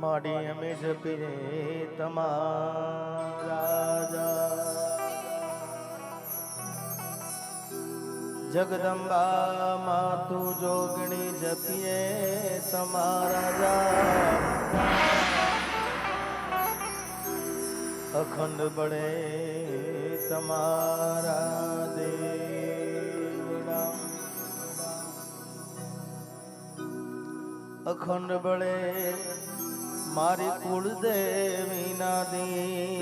માડી અમે જપીએ તમારા જગદંબા માતુ જોગણી જપીએ તમારા અખંડ બળે તમારા દેવડા અખંડ બળે મારી કુળદેવીના દેવડા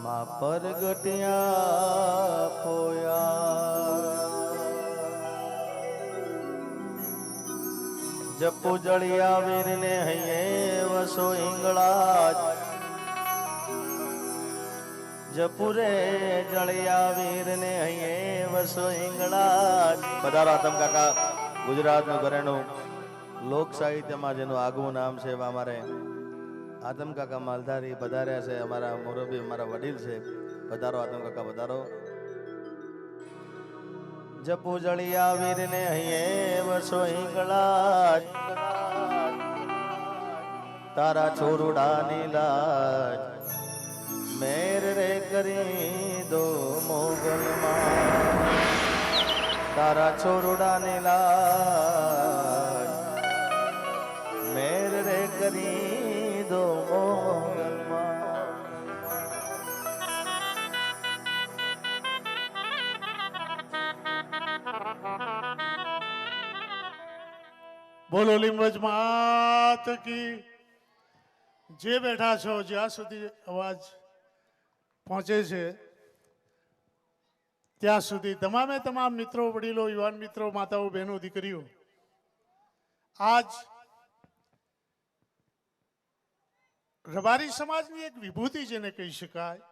માં પરગટ્યા પોયા જપુ જળિયા વીરને હૈયે વસો ઈંગળા જપુરે જળિયા વીરને હૈયે વસો ઈંગળા પધારો આતમ કાકા ગુજરાતનું ઘરેણું લોક સાહિત્યમાં જેનું આગવું નામ છે એવા અમારે આતમ કાકા માલધારી પધાર્યા છે અમારા મોરબી અમારા વડીલ છે પધારો આતમ કાકા પધારો જપુ જળિયા વીરને હૈયે વસો હિંગળા તારા છોરુડાની લાજ મેર રે કરી દો મોગલમાં તારા છોરુડાની લાજ મેર રે કરી દો મોગલમાં બોલો લીંબજ માત કી જે બેઠા છો જ્યાં સુધી અવાજ પહોંચે છે ત્યાં સુધી તમામે તમામ મિત્રો વડીલો યુવાન મિત્રો માતાઓ બહેનો દીકરીઓ આજ રબારી સમાજની એક વિભૂતિ જેને કહી શકાય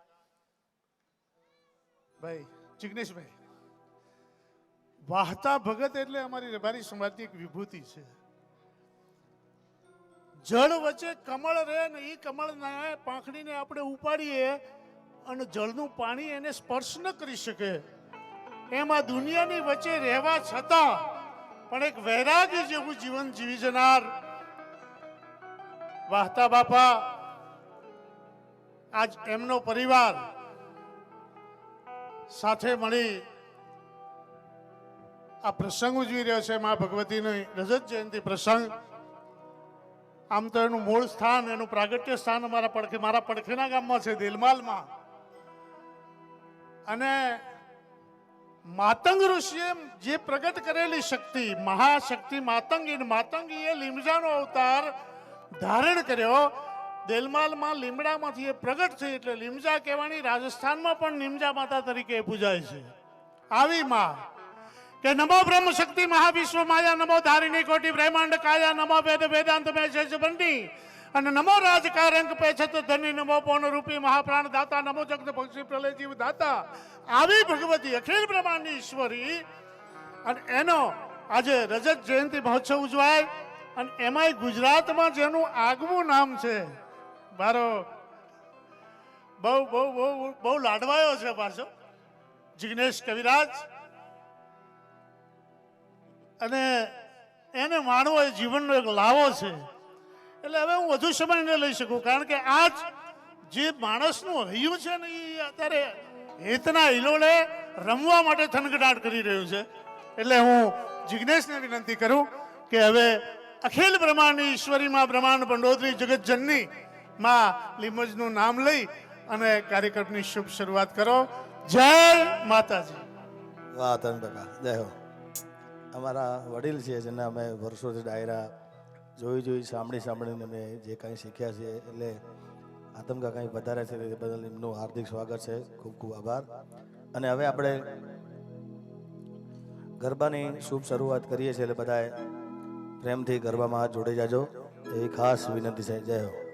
ભાઈ જિગ્નેશભાઈ વાહતા ભગત એટલે અમારી રબારી સમાજની એક વિભૂતિ છે જળ વચ્ચે કમળ રહે ને એ કમળના પાંખડીને આપણે ઉપાડીએ અને જળનું પાણી એને સ્પર્શ ન કરી શકે એમાં દુનિયાની વચ્ચે રહેવા છતાં પણ એક વૈરાગી જેવું જીવન જીવી જનાર વાહતા બાપા આજ એમનો પરિવાર સાથે મળી આ પ્રસંગ ઉજવી રહ્યો છે મા ભગવતીની રજત જયંતિ પ્રસંગ આમ તો એનું મૂળ સ્થાન એનું પ્રાગટ્ય સ્થાન મારા પડખેના ગામમાં છે દેલમાલમાં અને માતંગ ઋષિએ જે પ્રગટ કરેલી શક્તિ મહાશક્તિ માતંગીએ લીમડાનો અવતાર ધારણ કર્યો દેલમાલમાં લીમડામાંથી એ પ્રગટ થઈ એટલે લીમજા કહેવાની રાજસ્થાનમાં પણ લીમજા માતા તરીકે પૂજાય છે આવી માં કે નમો બ્રહ્મ શક્તિ મહાવિશ્વ માયા નમો ધારિણી કોટી બ્રહ્માંડ કાયા નમો વેદ વેદાંત મે શેષ બંડી અને નમો રાજકારંક પેછત ધની નમો પૌન રૂપી મહાપ્રાણ દાતા નમો જગત પક્ષી પ્રલય જીવ દાતા આવી ભગવતી અખિલ બ્રહ્માંડની ઈશ્વરી અને એનો આજે રજત જયંતિ મહોત્સવ ઉજવાય અને એમાંય ગુજરાતમાં જેનું આગવું નામ છે મારો બહુ બહુ બહુ બહુ લાડવાયો છે પાછો જિગ્નેશ કવિરાજ અને એને માણવો એ જીવનનો એક લાવો છે એટલે હવે હું વધુ સમય ન લઈ શકું કારણ કે આજ જે માણસનું હૈયું છે ને એ અત્યારે હેતના હિલોળે રમવા માટે થનગડાટ કરી રહ્યું છે એટલે હું જિગ્નેશને વિનંતી કરું કે હવે અખિલ બ્રહ્માંડની ઈશ્વરીમાં બ્રહ્માંડ ભંડોદરી જગતજનની માં લીમજનું નામ લઈ અને કાર્યક્રમની શુભ શરૂઆત કરો જય માતાજી વાહ તન બકા જય હો અમારા વડીલ છે જેને અમે વર્ષોથી ડાયરા જોઈ સાંભળીને અમે જે કાંઈ શીખ્યા છીએ એટલે આતમ કાંઈ વધારે છે તે બદલ એમનું હાર્દિક સ્વાગત છે ખૂબ ખૂબ આભાર અને હવે આપણે ગરબાની શુભ શરૂઆત કરીએ છીએ એટલે બધાએ પ્રેમથી ગરબામાં જોડાઈ જાજો એવી ખાસ વિનંતી છે જય હો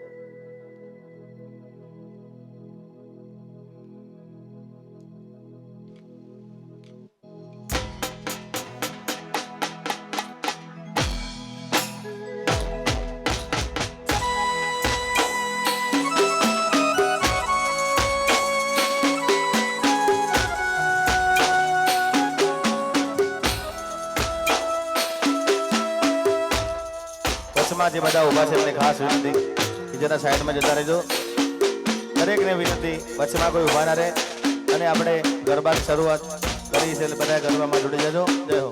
મંડપમાં જે બધા ઊભા છે એમને ખાસ વિનંતી કે જેના સાઈડમાં જતા રહેજો. દરેકને વિનંતી વચ્ચેમાં કોઈ ઊભા ના રહે અને આપણે ગરબાની શરૂઆત કરી છે એટલે બધા ગરબામાં જોડી જજો. જય હો.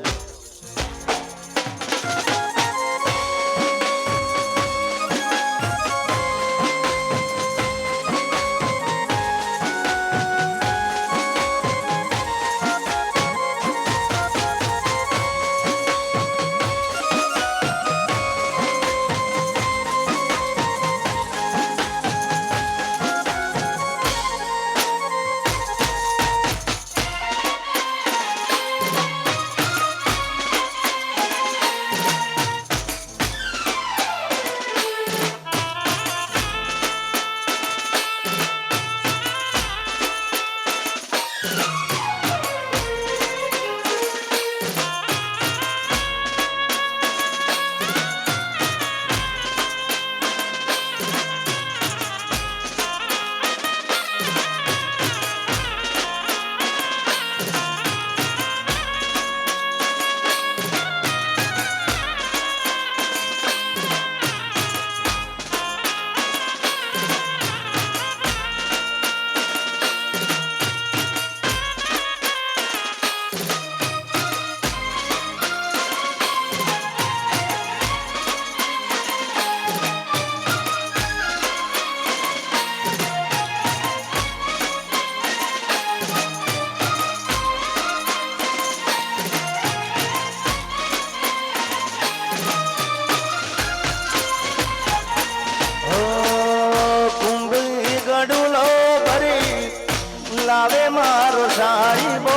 લાવે મારો સાહેબો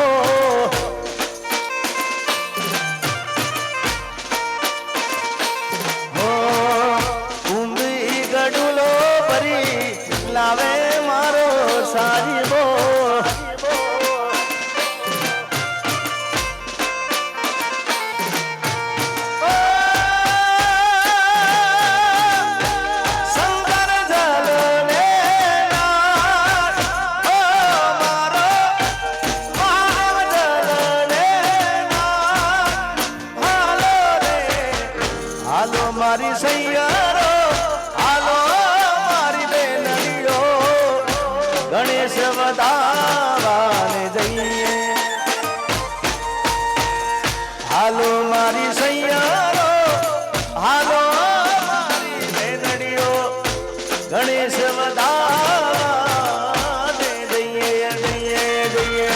હો કુંભી ગડુલો ભરી લાવે મારો સાહેબો મારી સૈયારો હાલો મારી બેનડીઓ ગણેશ વધાવાને જઈએ હાલો મારી સૈયારો હાલો મારી બેનડીઓ ગણેશ વધાવાને જઈએ જઈએ જઈએ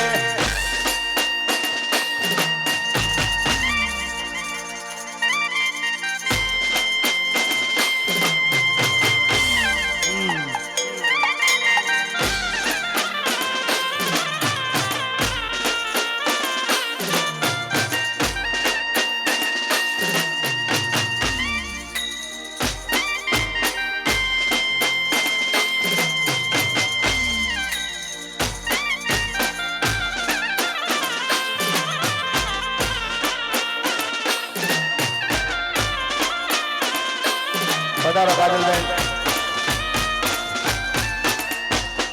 પધારો કાજલબેન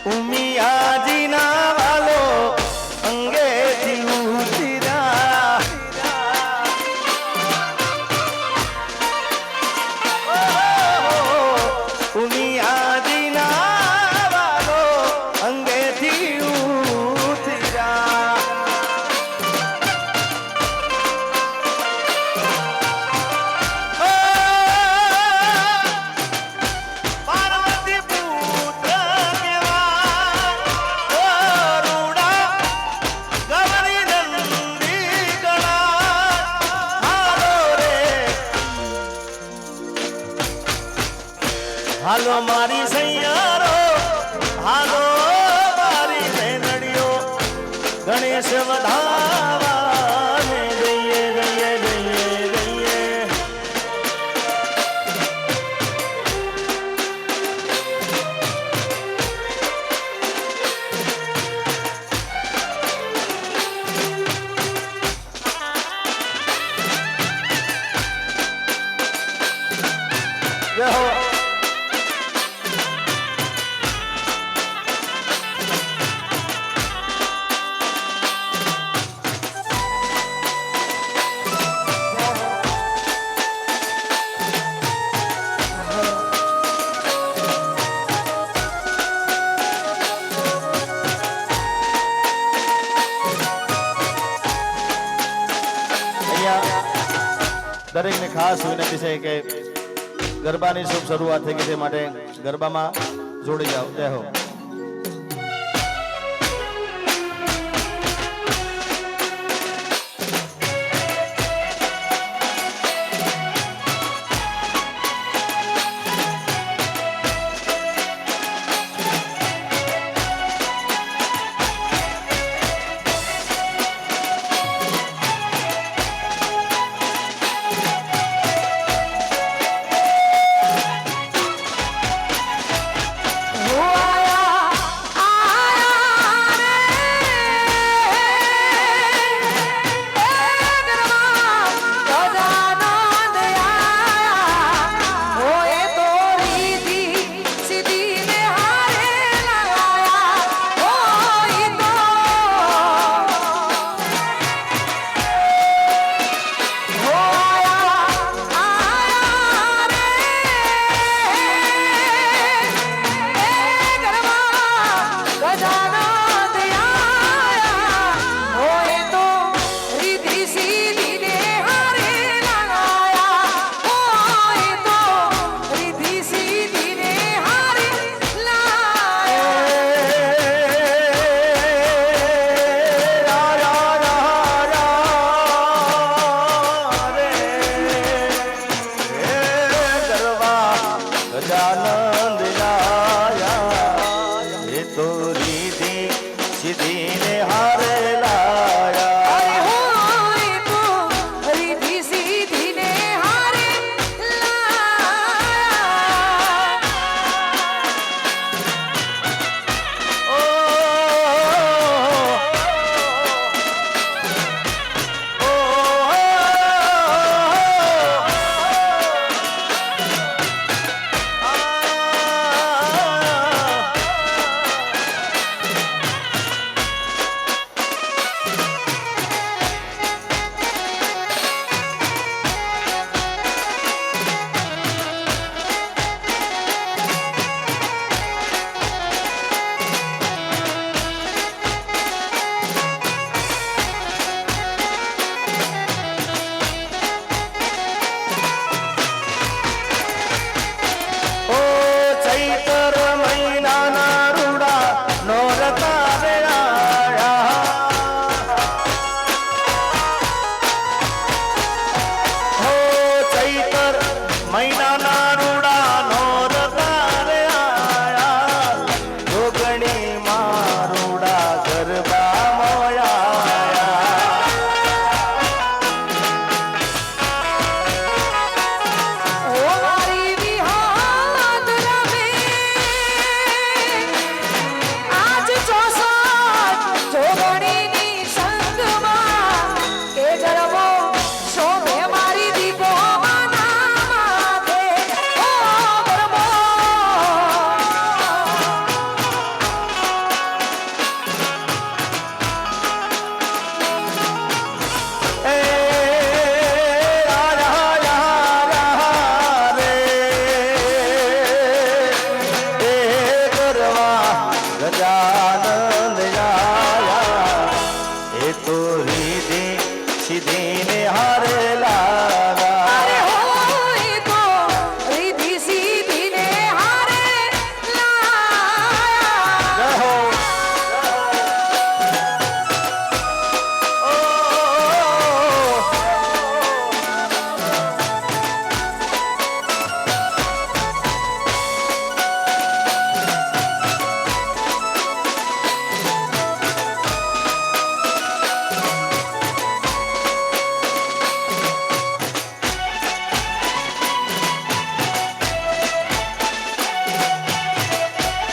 ઉમિયાજી ના વાલો અંગેથી ઉતર્યા ઉમિયાજી ના વાલો અંગેથી ઉતર્યા હાલો મારી સૈયારો હાલો મારી બેનડીઓ ગણેશ વધાવાને જઈએ જઈએ જઈએ જઈએ જય હો દરેકને ખાસ વિનંતી છે કે ગરબાની શુભ શરૂઆત થઈ ગઈ છે માટે ગરબામાં જોડી જાઓ. જય હો.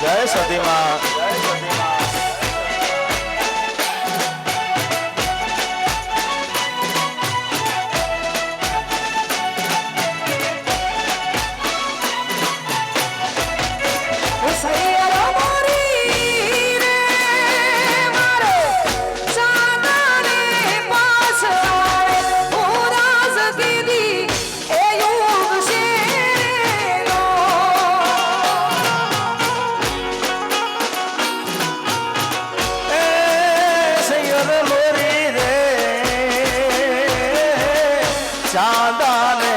જય સતીમાં. ચાંદા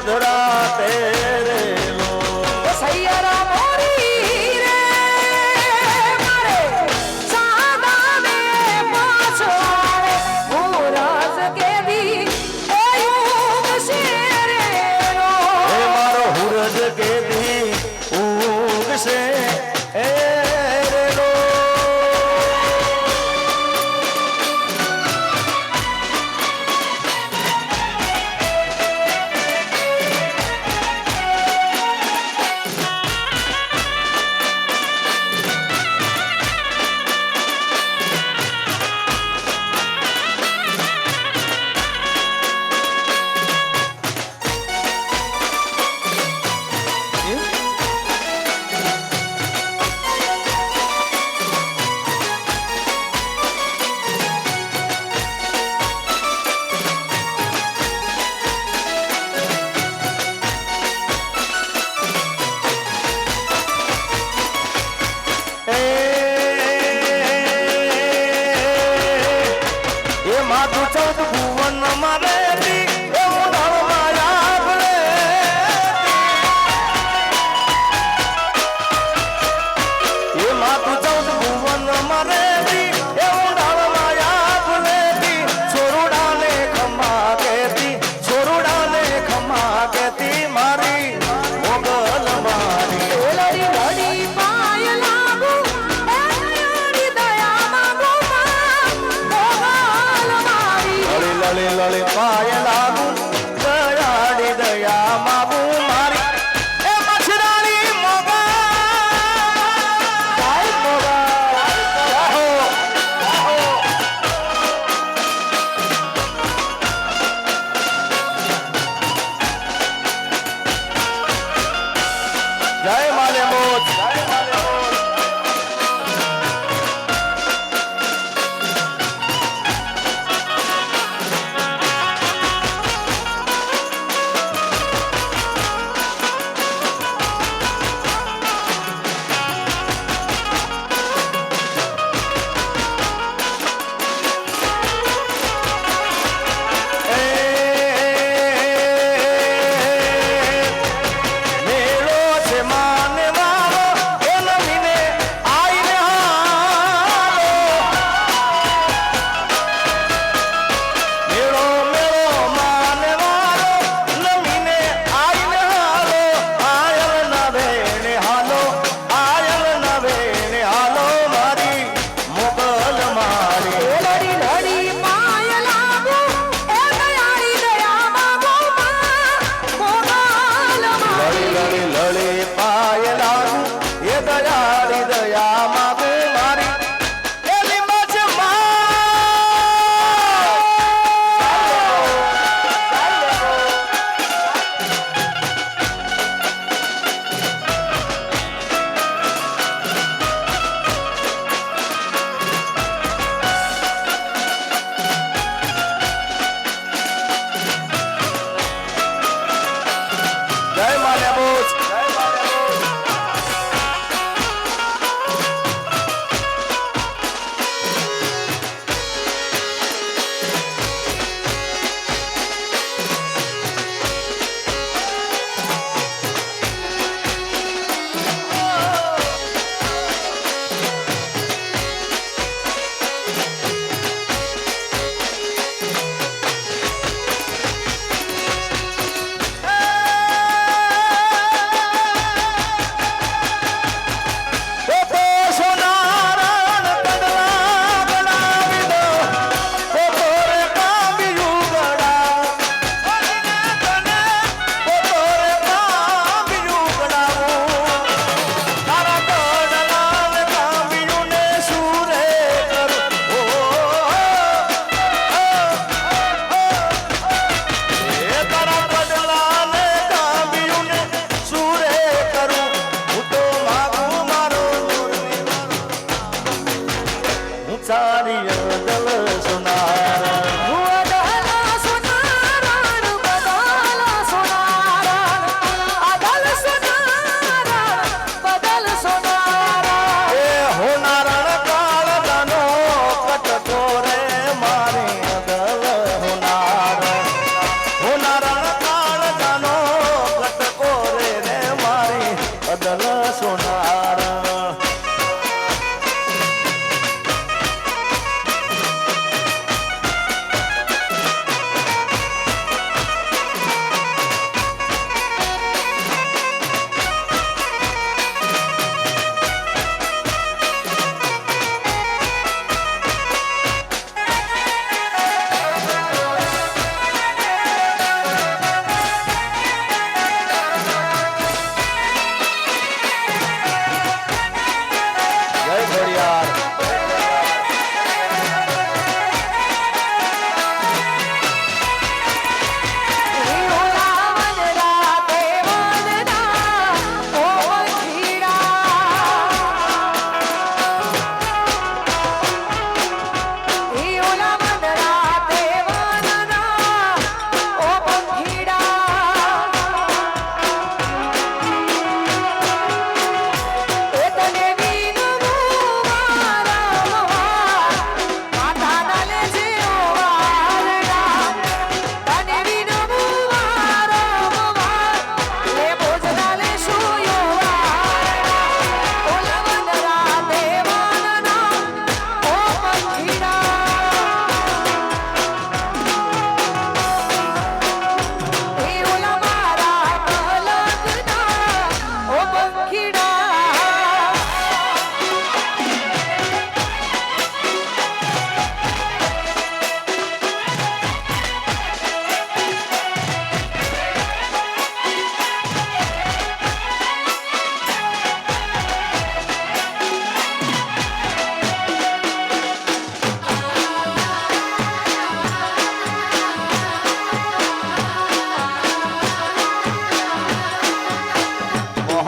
મધરાતે રે લો સૈયરા મોરી રે મારે સાદાને પાછો આવે મોરાજ કેદી એ યુગ છે રે રો હે મારો હુરજ કેદી ઉગશે એ રે લો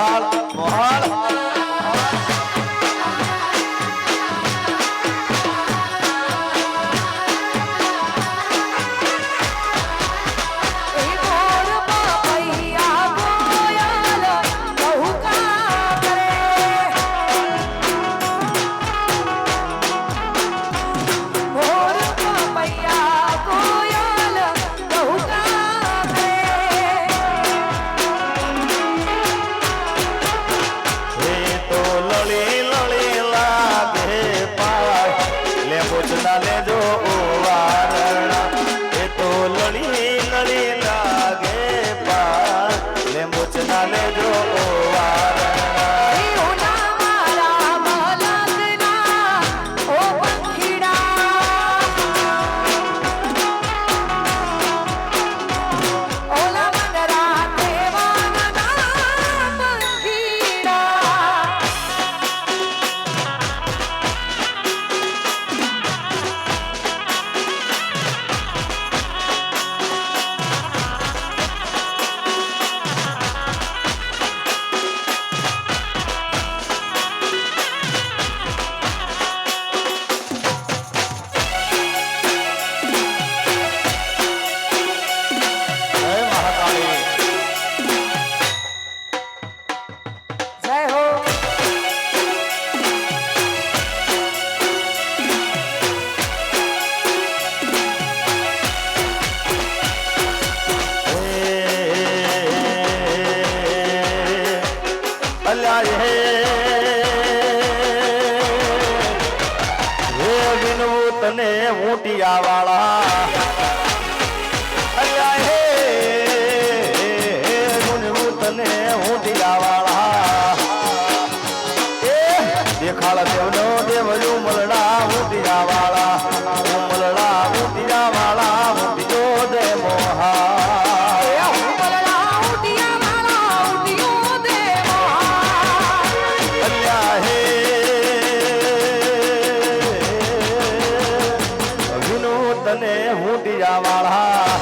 મોહાળ મોહાળ એ મોર પપૈયા કોયલ કહુકા કરે મોર પપૈયા કોયલ કહુકા કરે એ તો લળી લળી લાગે પાય લે પૂછના લેજો વારણા એ તો લળી લળી લાગે પાય લે પૂછના લેજો વારણા એ ઓલા મારા મલકના ઓ પંખીડા ઓલા મનરા દેવાના પંખીડા જય મહાકાળી જય હો અલ્યા હે વિનવું તને ઊંટિયા વાળા અલ્યા હે વિનવું તને ઊંટિયા વાળા એ દેખાળ દેવનો દેવયું મલડા ઊંટિયા વાળા મલડા ઊંટિયા વાળા ઊંટિયો દે મોહા ઉમલડા ઉડિયા મારા ઉડિયો દેવા અલ્યા હે વિનુ તને ઊંટિયા વાળા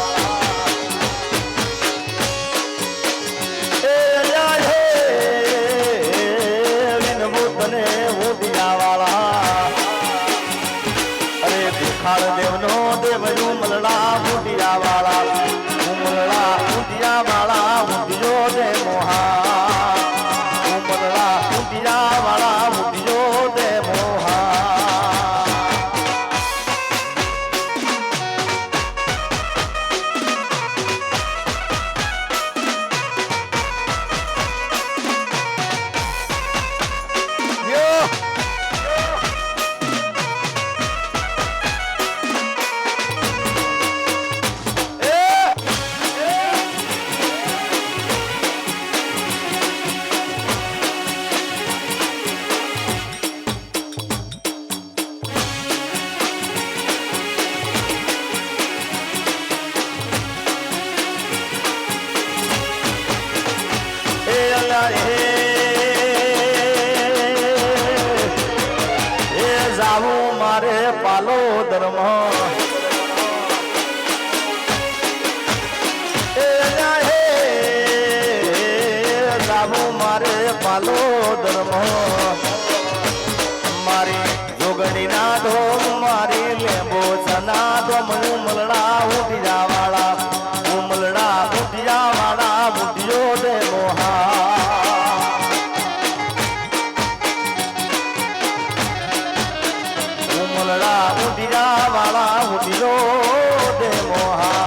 એ અલ્યા હે વિનુ તને ઊંટિયા વાળા અરે દેખાડ દેવનો દેવયું મલડા ઊંટિયા વાળા ઉમલડા ઊંટિયા વાળા ઊંટિયો દે મોહા ઉમલડા ઊંટિયા વાળા ઊંટિયો દે મોહા યો એ અલ્યા હે એ જાવું મારે પાલો ધર્મ એ અલ્યા હે જાવું મારે પાલો ધર્મ મારી જોગણી ના ધોમ મારી લેંબો સના ધોમ ઉમલડા ઊંટિયા વાળા ઉમલડા ઊંટિયા વાળા ઊંટિયો દે મોહા ઉમલડા ઊંટિયા વાળા ઊંટિયો દે મોહા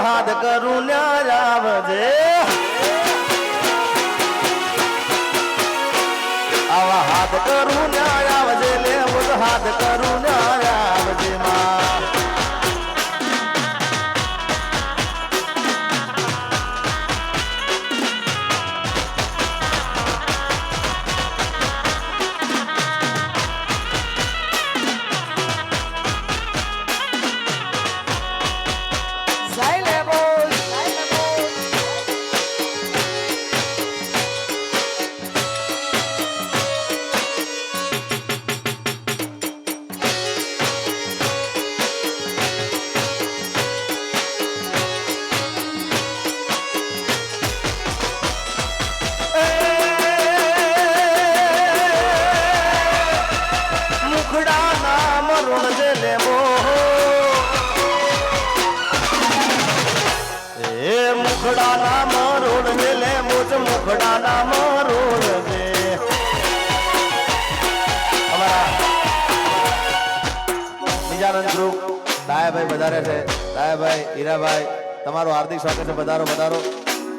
હાથ કરું ન્યા આવજે આવા હાથ કરું ન્યા આવજે લે હું તો હાથ કરું ન્યા આવજે માં જય લે બોલ જય લે બોલ મુખડા નામ ઋણ જે લેવો એ મુખડા નામ ઋણ જે લે મુજ મુખડા નામ ઋણ જે નિજાનંદ ગ્રુપ દાયાભાઈ વધારે છે દાયાભાઈ હીરાભાઈ તમારું હાર્દિક સ્વાગત છે પધારો પધારો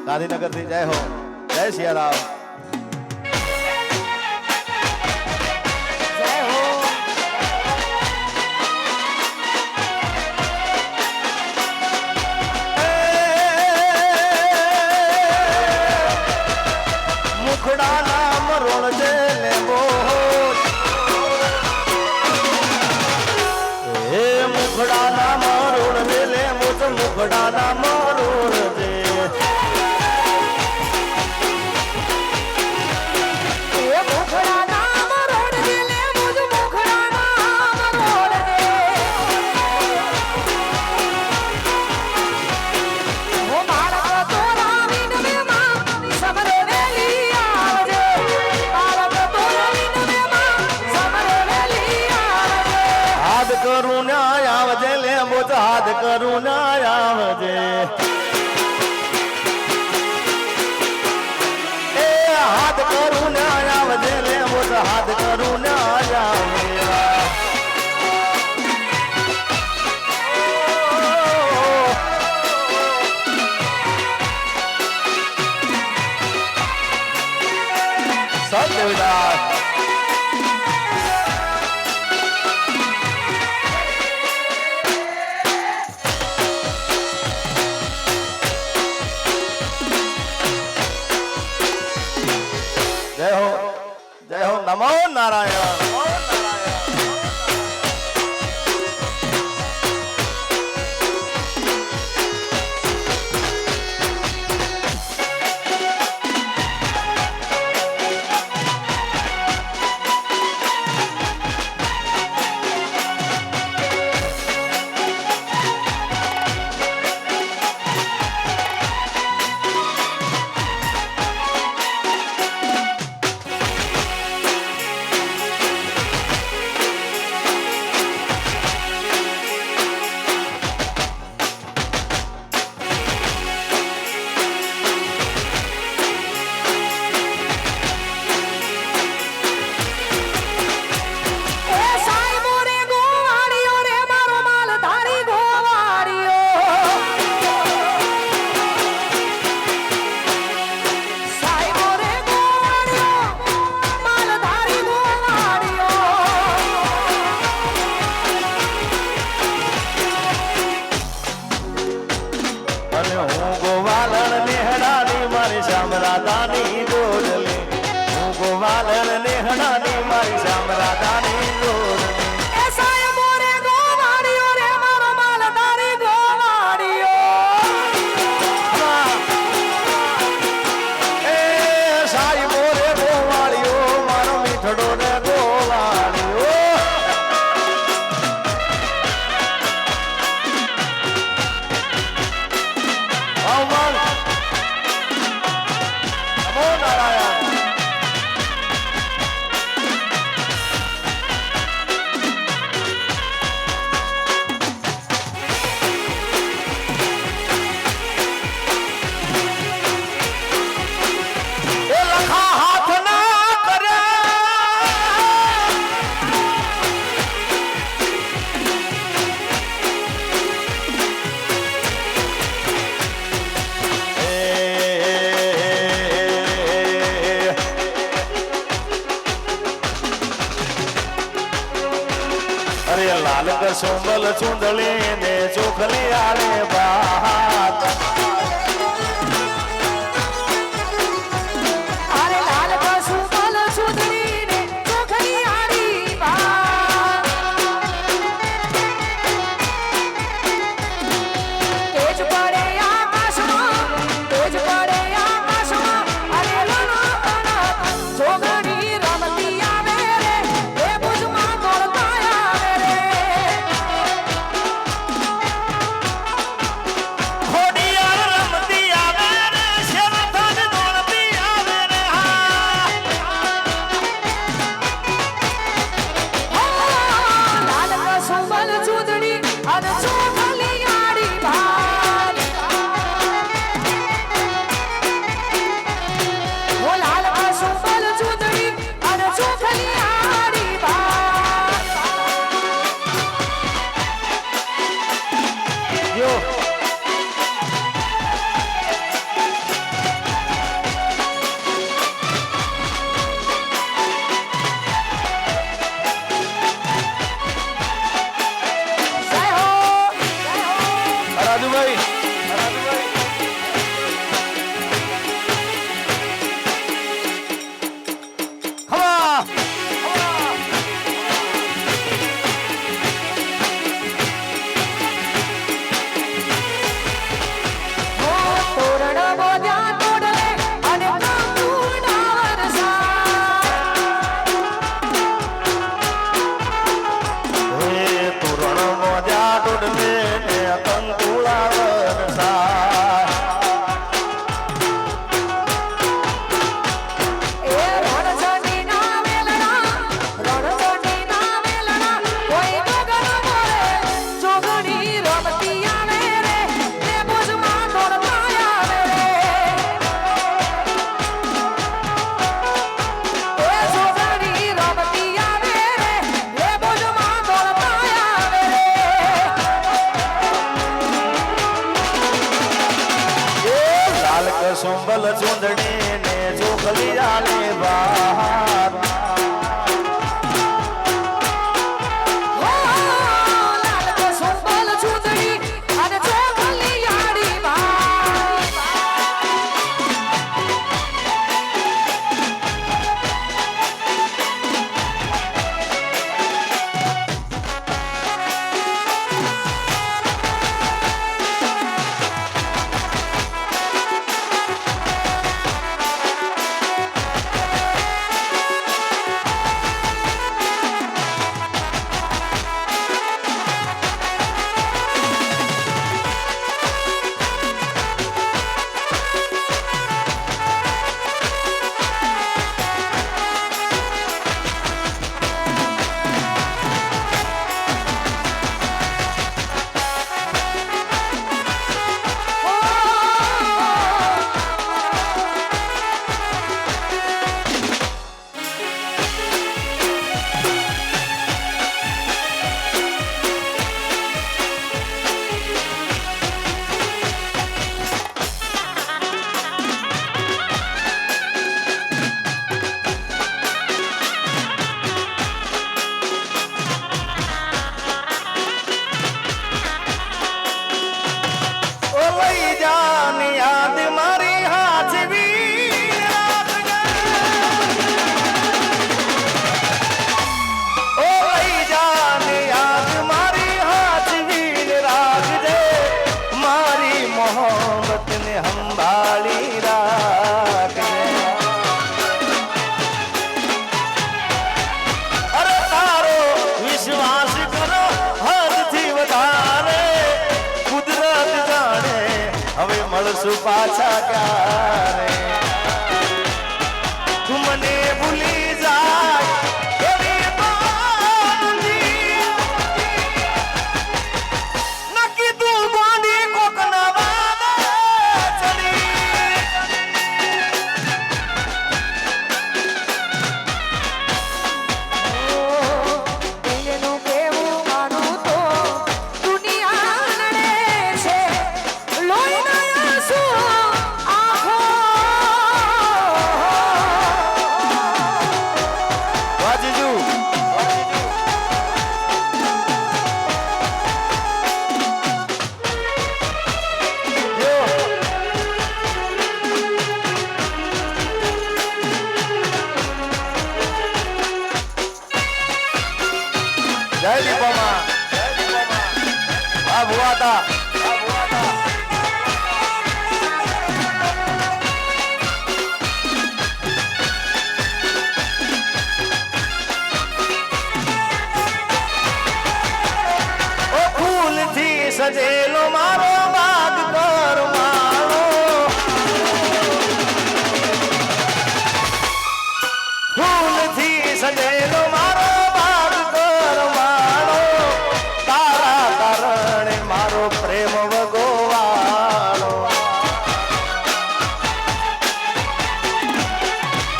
ગાંધીનગરથી જય હો જય સિયારામ જય હો મુખડા નામ ઋણ જે લેવો એ મુખડા નામ ઋણ જે લે મુજ મુખડા નામ ઋણ જે એ મુખડા નામ રોડ દે લે મુજ મુખડા નામ રોડ દે હો બાળક તોરા વિનવે માં સમરે વેલી આવજે બાળક તોરા વિનવે માં સમરે વેલી આવજે હાથ કરું ન્યાય આવજે લે મુજ હાથ કરું ન્યાય આવજે એ હાથ કરું ન્યાય આવજે લે મુજ હાથ કરું ન્યાય આવજે સંત દેવદાસ જય હો નમો નારાયણ નમો નારાયણ લાલ કસુંબલ ચૂંદડી ને ચોખલી આલે બાત અરે લાલ કસુંબલ ચૂંદડી ને ચોખલી આડી વાત. તેજ પડે આકાશમાં, તેજ પડે આકાશમાં. અરે જોગણી રમતી આવે રે, એ ભુજમાં દોડતા આવે રે. ખોડિયાર રમતી આવે રે શેરથાન દોડતી આવે રે લાલ કસુંબલ ચૂંદડી અને ચોખલી આડી ભાત. ઓ લાલ કસુંબલ ચૂંદડી અને ચોખલી આડી ભાત. યો જય હો, જય હો. રાજુભાઈ ખમા તોરણ બોધ્યા તોડલે અને કંકુના વરસાદ. હે તોરણ મોજા ટોડલે ને કંકુળા વરસા એ રણચંડીના વેલણા, રણચંડીના વેલણા. કોઈ ગગન બોલે, જોગણી રમતી આવે રે, તે ભુજમાં દોડતા આવે રે. એ જોગણી રમતી આવે રે, તે ભુજમાં દોડતા આવે રે. એ લાલ કસુંબલ ચૂંદડી ને ચોખલી આલે બાત ઓ લાલ કસુંબલ ચૂંદડી અને ચોખલી આડી ભાત. ઓ લઈ જાની યાદ મારી હાચવી ઓ લઈ જાની યાદ મારી હાચવી રાખજે મારી મોહબ્બત ને સંભાળી રાખજે અરે તારો વિશ્વાસ કરો હદથી વધારે કુદરત જાણે હવે મળશું પાછા ક્યારે તું મને ભૂલી જાય એવી બાંધી નક્કી તું બાંધી કોકના વાદે ચડી એનું કેવું માનું તો દુનિયા નડે છે. લોહીના આંસુ આંખો જય દીપોમાં આ ભુવાતા સજેલો મારો બાગ કરવાળો ફૂલથી સજેલો મારો બાગ કરવાળો તારા કારણે મારો પ્રેમ વગોવાળો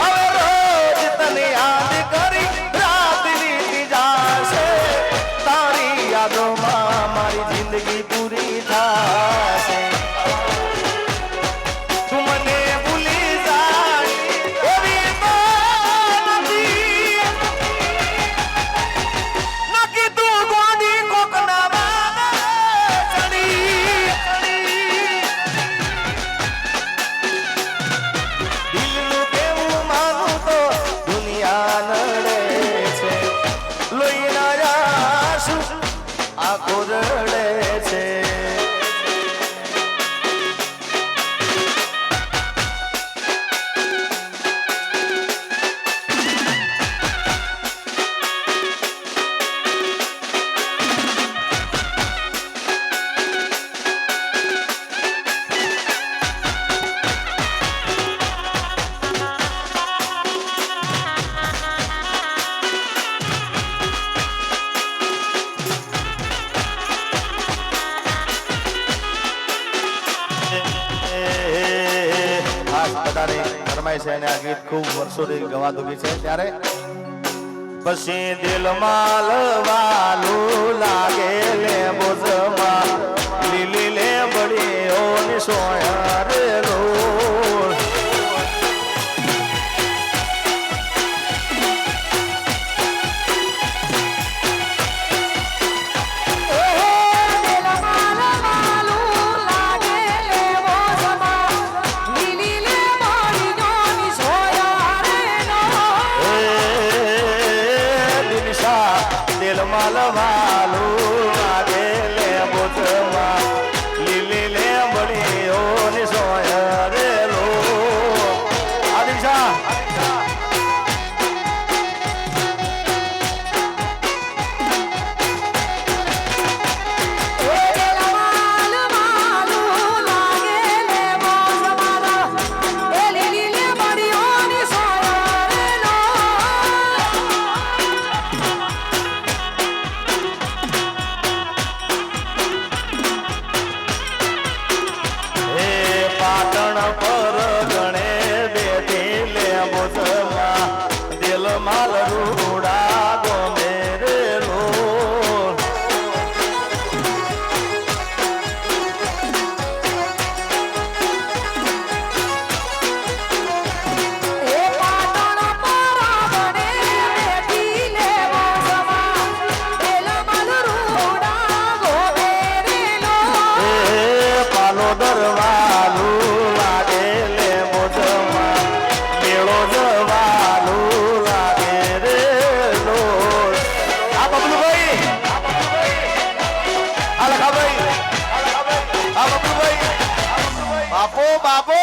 હવે રોજ તને યાદ કરી રાત વીતી જાશે તારી યાદોમાં મારી જિંદગી પૂરી થાશે તું મને ભૂલી જાય એવી તો નથી નકી તું ગોડી કોકના વાને ચડી દિલનું કેવું માનું તો દુનિયા નડે છે લોહીના આંસુ આંખો રડે છે ફરમાય છે અને આ ગીત ખૂબ વર્ષોથી ગવાતું ગીત છે ત્યારે પછી દિલમાં લવાલું લાગે લે બોઝમાં લીલી લે બળીઓ ની સોયા રે લો માલવાલું લાગે લે બોધમાં લીલી લે બળીઓ ની સોયા રે લો આ દિશા પર ગણે બેઠી લે બોધમાં દિલ માલ રૂડા ગમે રે લો પાલો દરવાલું લાગે લે મોજમાં મેળો જવાલું લાગે રે લો આ બબલુભાઈ આ લખાભાઈ આ બબલુભાઈ બાપો બાપો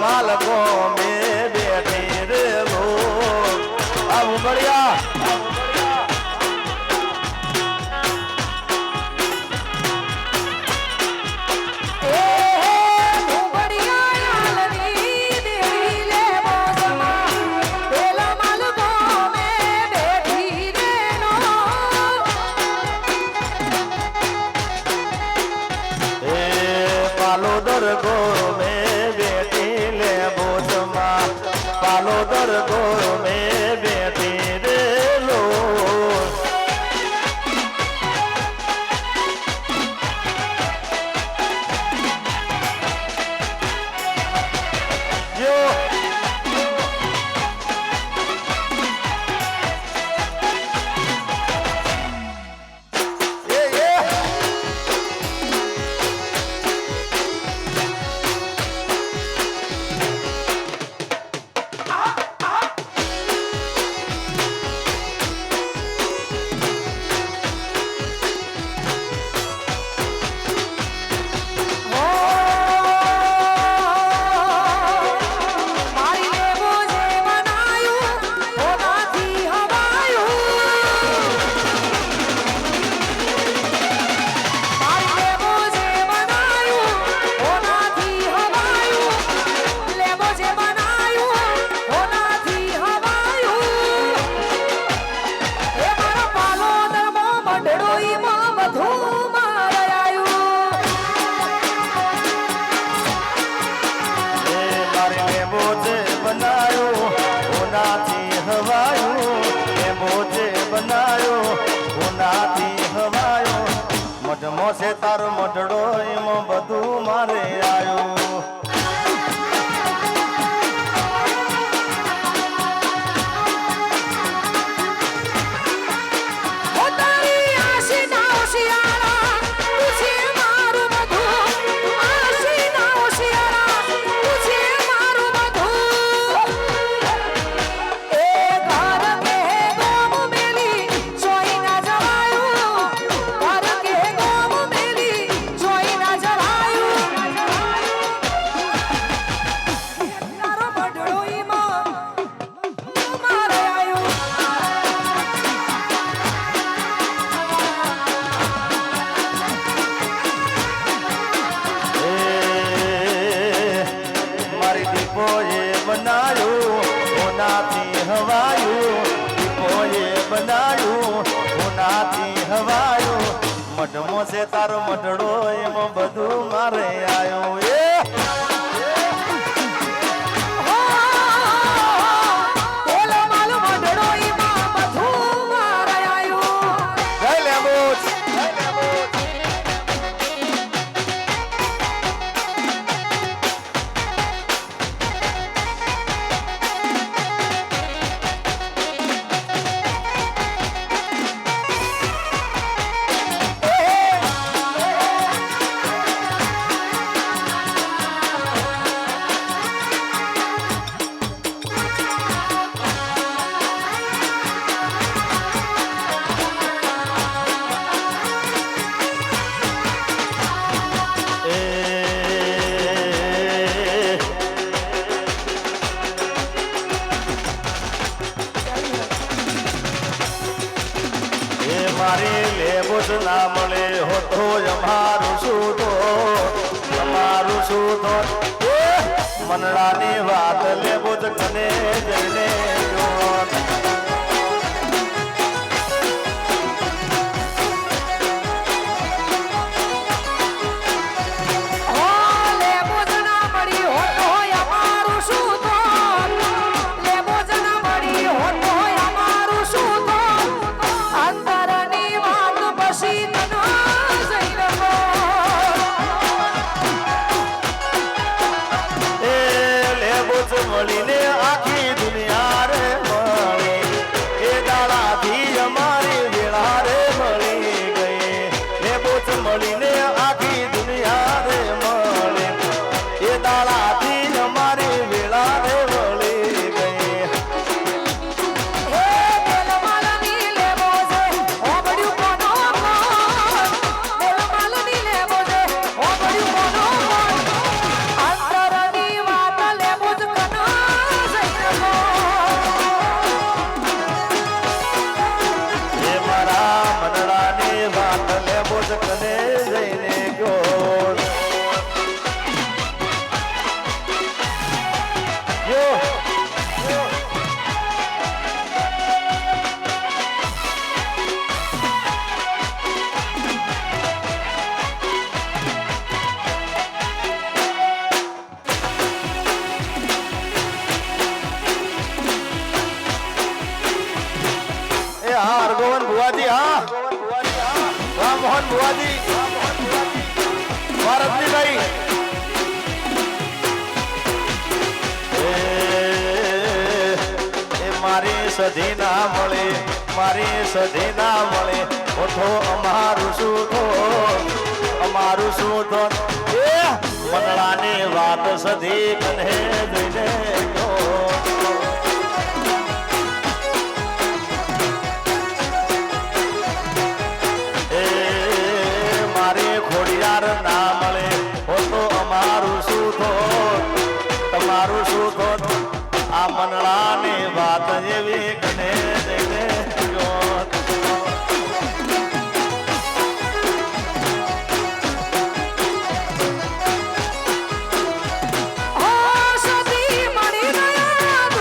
માલ ગોમે બેઠી રે લો આવું બળિયા પાલોદર ગોમે બેઠી લે બોધમાં પાલોદર ગોમે બેઠી છે તારો મઢડો એમાં બધું મારે આવ્યું ઓ તારી આશીના ઓશિયાળા તું છે મારું બધું આશીના ઓશિયાળા તું છે મારું બધું એ ઘર કે ગોમ મેલી જોઈ ના જવાયું ઘર કે ગોમ મેલી જોઈ ના જવાયું તારો બડડો ઈમાં મારે આયું મારી દીપોએ બનાવ્યું હોનાથી હવાયું દીપોએ બનાવ્યું હોનાથી હવાયું મઢમો છે તારો મઢડો એમાં બધું મારે આવ્યું ઓલો માલ મઢડો ઈમાં બધું મારે આયું જય લેબોસ મારી લેબોસ ના મળે હોતો અમારું શું તો અમારું શું તો મનડાની વાત લેબોસ કને જઈને જો ઓ લેબો જના મળી હોતો અમારું શું તો લેબો જના મળી હોતો અમારું શું તો અંતરની વાત પછી તના જઈને એ લેબોસ મળીને આખી દુનિયા રે મળી એ દાડાથી અમારી વેળા રે મળી ગઈ લેબોસ મળીને આખી દુનિયા રે મળી એ દાડાથી અમારી વેળા રે મળી ગઈ હે બેલમાલની લેબો છે ઓબડ્યું કોનો કોણ બેલમાલની લેબો છે ઓબડ્યું કોનો કોણ અંતરની વાત લેબો જ કના જઈને એ મારા મનડાની વાત લેબોસ કને જઈને ગયો એ હા હરગોવન ભુવાજી હા મોહન ભુવાજી ભારતની ભાઈ એ મારી સધી ના મળે મારી સધી ના મળે ઓઠો અમારું શું થો અમારું શું થો એ મનડાની વાત સધી કને જઈને ગયો ખોડિયાર ના મળે હોતો અમારું શું થો તમારું શું થો આ મનડાની વાત એવી કને જઈને જો ઓ સતી મળી ગયા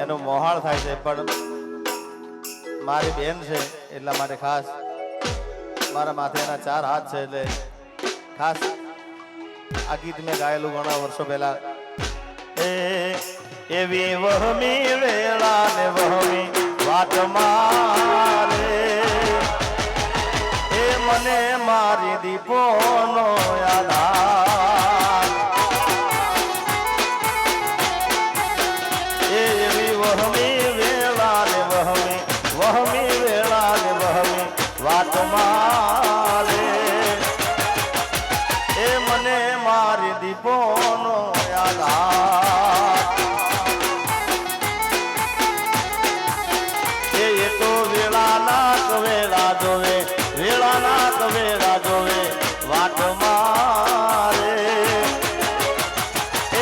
એનું મોહાળ થાય છે, પણ મારી બેન છે એટલા માટે ખાસ મારા માથે એના 4 હાથ છે એટલે ખાસ આ ગીત મેં ગાયેલું ઘણા વર્ષો પહેલા. એવી વહમી વેળા ને વહમી વાત મારે એ મને મારી દીપોનો આધાર. એવી વહમી વેળા ને વહમી વેળા ને વહમી વાત મારે એ મને મારી દીપોનો આધાર. એ તો વેળાના કવેળા જોવે વેળાના કવેળા જોવે વાત મારે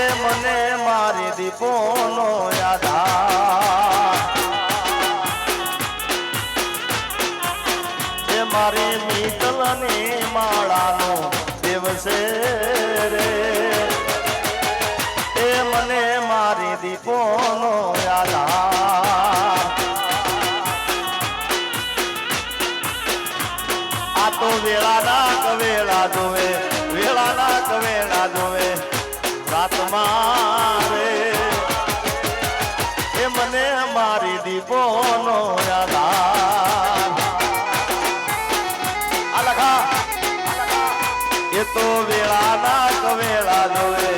એ મને મારી દીપોનો આધાર. એ મારી મીતલની માળાનો દિવસે રે એ મને મારી દીપોનો આધાર. આ તો વેળાના કવેળા જોવે વેળાના કવેળા જોવે રાત મારે એ મને મારી દીપોનો આધાર. આ લખા એ તો વેળાના કવેળા જોવે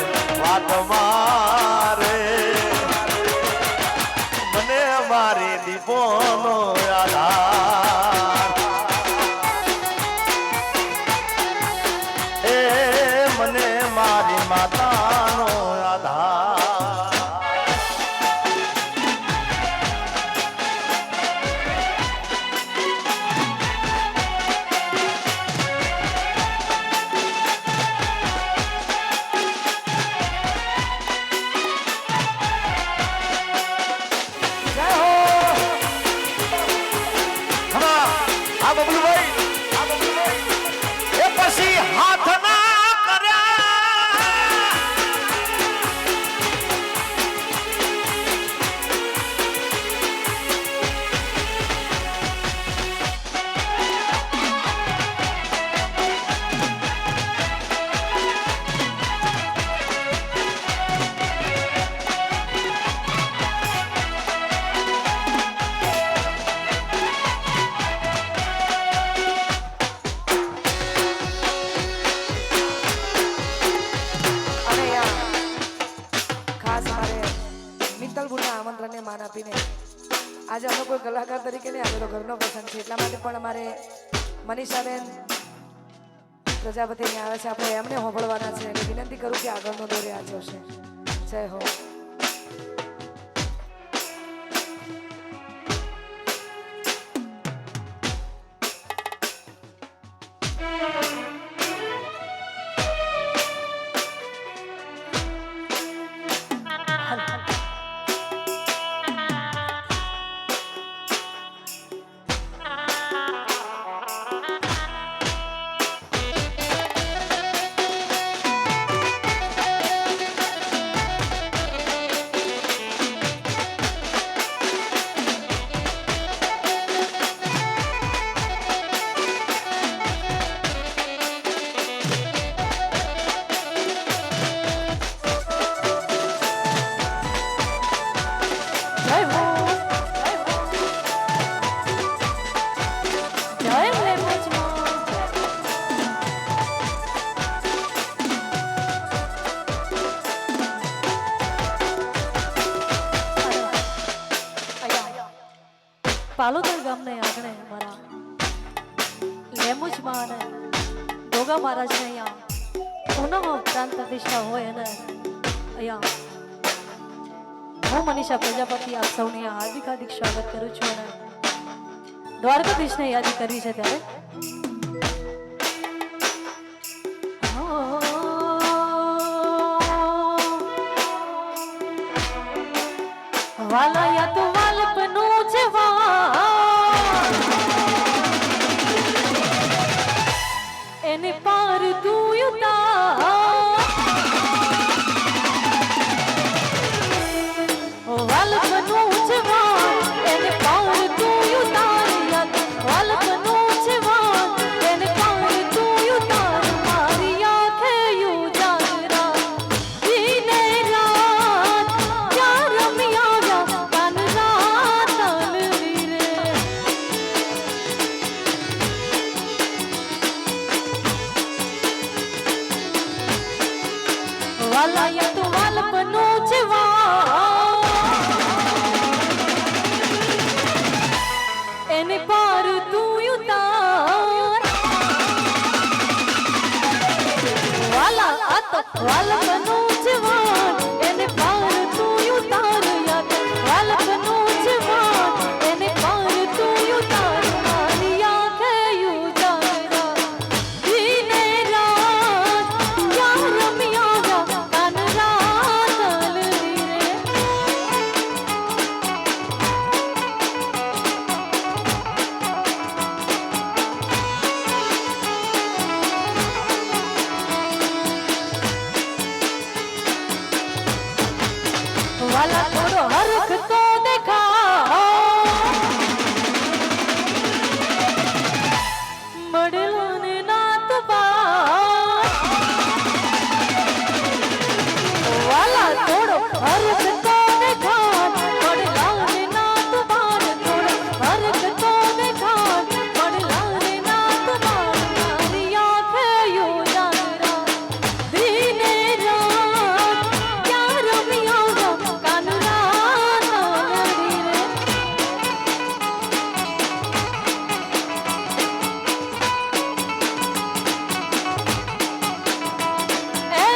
વાત મારે મને મારી દીપોનો આધાર. એ મને મારી માતાનો આધાર. જય હો આ બબલુભાઈ એ પછી હાથ ના કર્યા અને યાર ખાસ મારે મિત્તલ બુના આમંત્રણને માન આપીને આજે અમે કોઈ કલાકાર તરીકે નહીં આવેલો ઘરનો પ્રસંગ છે એટલા માટે પણ અમારે મનીષાબેન પ્રજાપતિ અહીંયા આવે છે આપણે એમને હોંભળવાના છે એટલે વિનંતી કરું કે આગળનો દોરે આ જશે. જય હો પાલોદર ગામને આંગણે મારા લેમુજમાં અને ડોગા મહારાજને અહીંયા પુનઃ પ્રાંત પ્રતિષ્ઠા હોય અને અહીંયા હું મનીષા પ્રજાપતિ આપ સૌની હાર્દિક હાર્દિક સ્વાગત કરું છું અને દ્વારકાધીશને યાદ કરવી છે ત્યારે વાલા યા તો વાલપનું જવાન એને પાર તું ઉતાર ઓ વાલપનું વાલાય તું વાલ બનું જવા એને પાર તું ઉતાર વાલા આ તો વાલ બનું જવા એને પાર તું ઉતાર યાદ વાલ બનું જવા એને પાર તું ઉતાર મારી આંખે ઉજાગરા દીને રાત યાર રમિયા કાન રાત અલરી રે વાલા થોડો હરખ તો દેખા મળ્યો ને નાત બાર વાલા થોડો હરખ તો દેખા મળ્યો ને નાત બાર થોડો હરખ તો દેખા મળ્યો ને નાત બાર મારી આંખે ઉજાગરા દીને રાત ક્યાં રમ્યા કાન રાત અલરી રે એ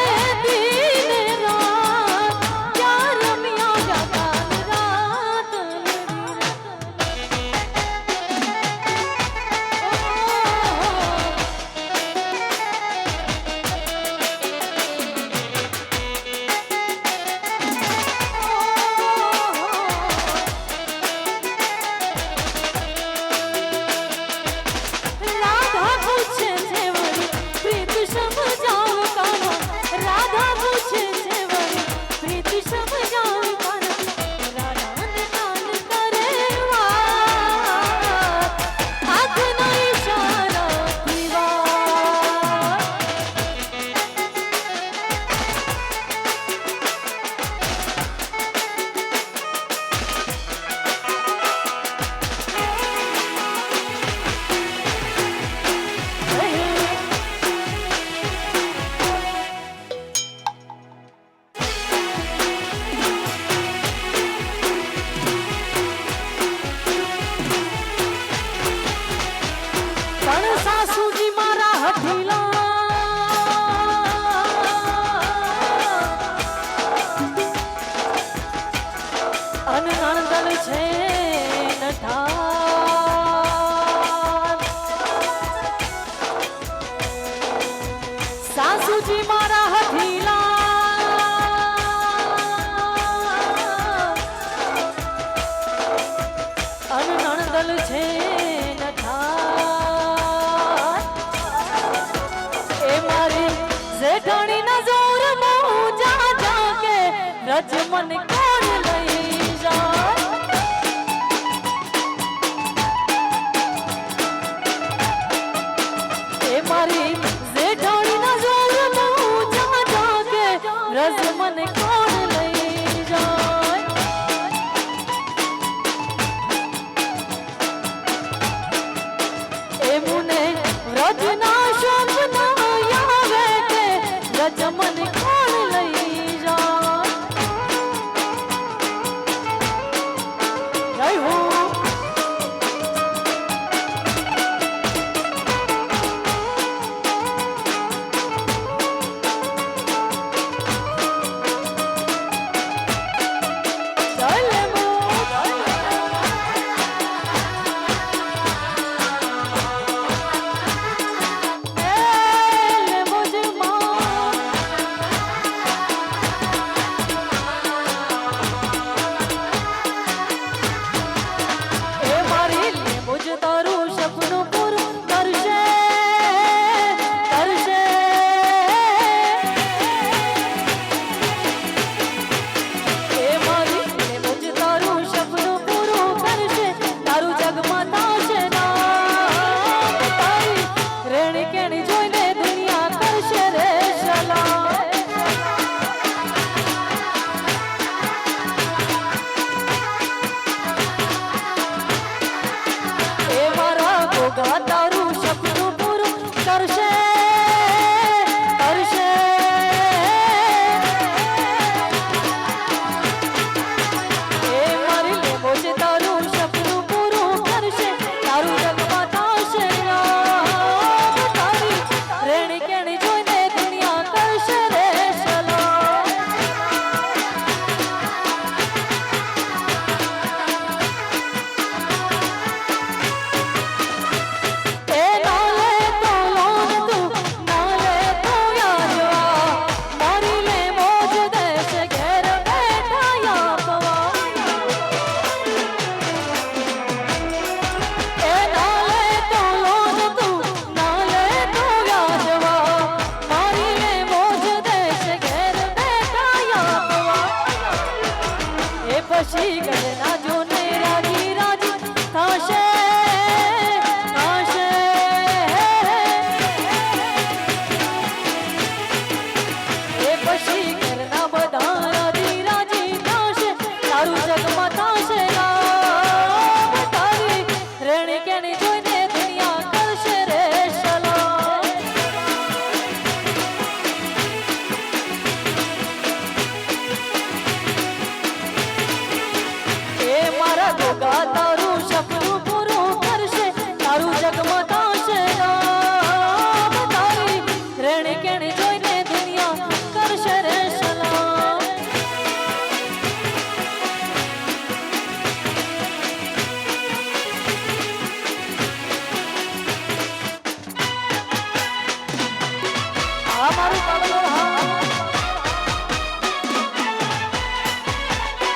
દીને રાત ક્યાં રમ્યા કાન રાત રાધા પૂછે છે વળી પ્રીત સમજાવ કાના રાધા પૂછે છે વળી પ્રીત સમજાવ કાના રાધાને કાન કરે વાત આંખના ઈશારાથી વાત પણ સાસુજી મારા હઠીલા અન નણંદન છે નઠાર સાસુજી મારા હઠીલા અન નણંદન છે નઠાર એ મારી જેઠાણી ના જોર મોજા જાકે રજ મન કોણ લઈ જાય એ મારી જેઠાણી ના જોર મોજા જાકે રજ મન કોણ લઈ જાય એ મુને વ્રજના શોભ આવે કે રજ મને કોણ લઈ જાય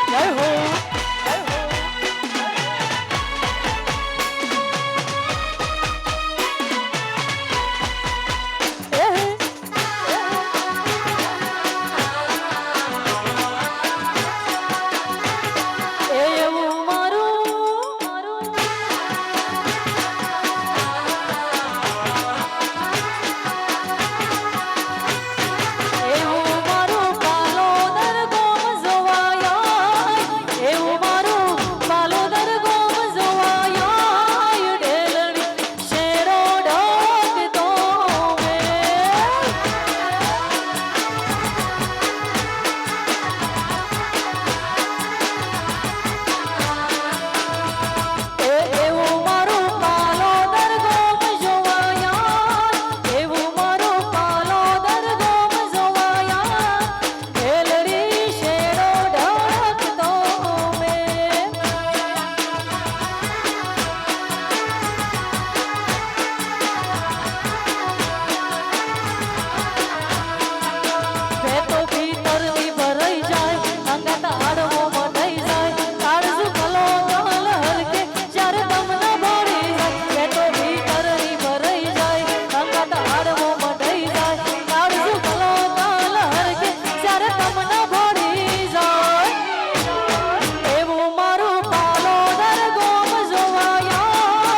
જય હો એવું મારું એવું મારું પાલોદર ગોમ જોવાયા એવું મારું પાલોદર ગોમ જોવાયા ડેલડી શેરો ઢોકતો મે એવું મારું પાલોદર ગોમ જોવાયા એવું મારું પાલોદર ગોમ જોવાયા ઢેલડી શેરો ઢળકતો મે ભેતો ભીતરની ભરાઈ જાય અંગાત આડવો મઢાઈ જાય કાળજુ કલો કલ હરકે જ્યારે તમને ભળી જાય ભેતો ભીતરની ભરાઈ જાય અંગાત આડવો મઢાઈ જાય કાળજુ કલો કલ હરકે જ્યારે તમને ભળી જાય એવું મારું પાલોદર ગોમ જોવાયા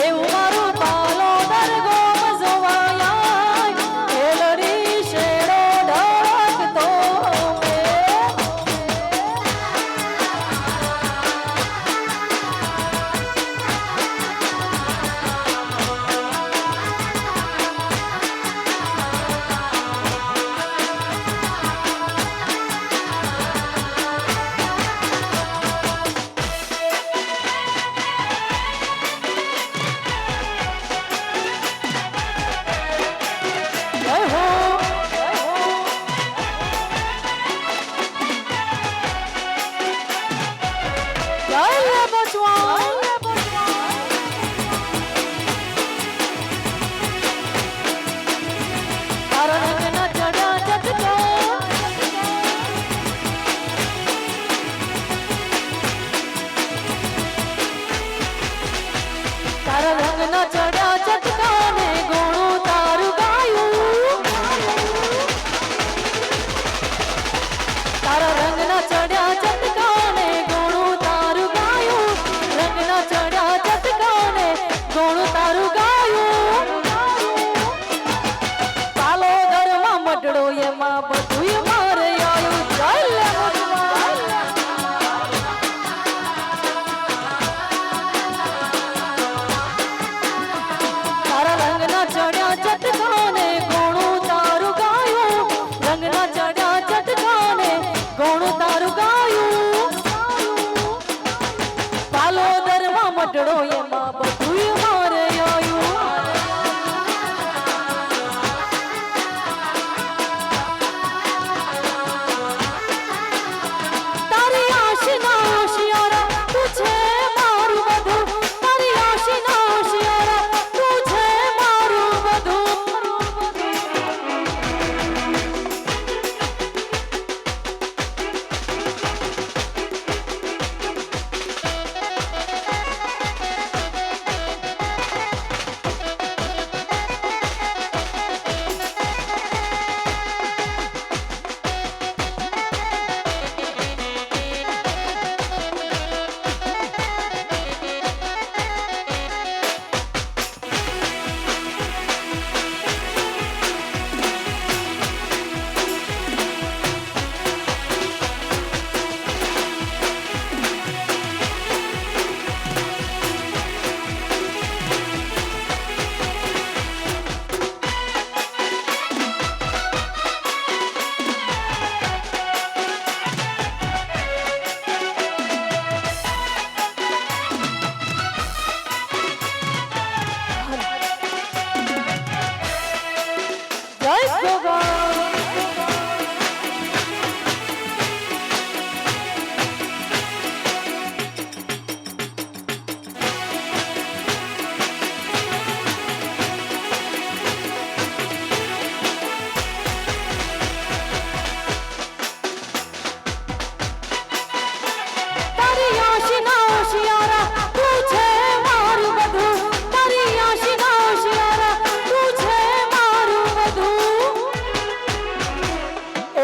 એવું મારું પાલોદર ગોમ જોવાયા ઢેલડી શેરો ઢળકતો મે જય હો જય લે બચવાન તારા રંગના ચડ્યા ચટકા તારા રંગના ચડ્યા ચટકા ને ગોણું તારું ગાયું તારા રંગના ચડ્યા ચટકા ને ગોણું તારું ગાયું રંગના ચડ્યા ચટકા ને ગોણું તારું ગાયું પાલો ઘરમાં મટડો એમાં બધું મારે આયું ચાલ તારા રંગના ચડ્યા ચટકા ને ગોણું તારું ગાયું રંગના ચડ્યા ચટકા ને ગોણું તારું ગાયું પાલોદરમાં મટડો એમાં બધું મારે આયું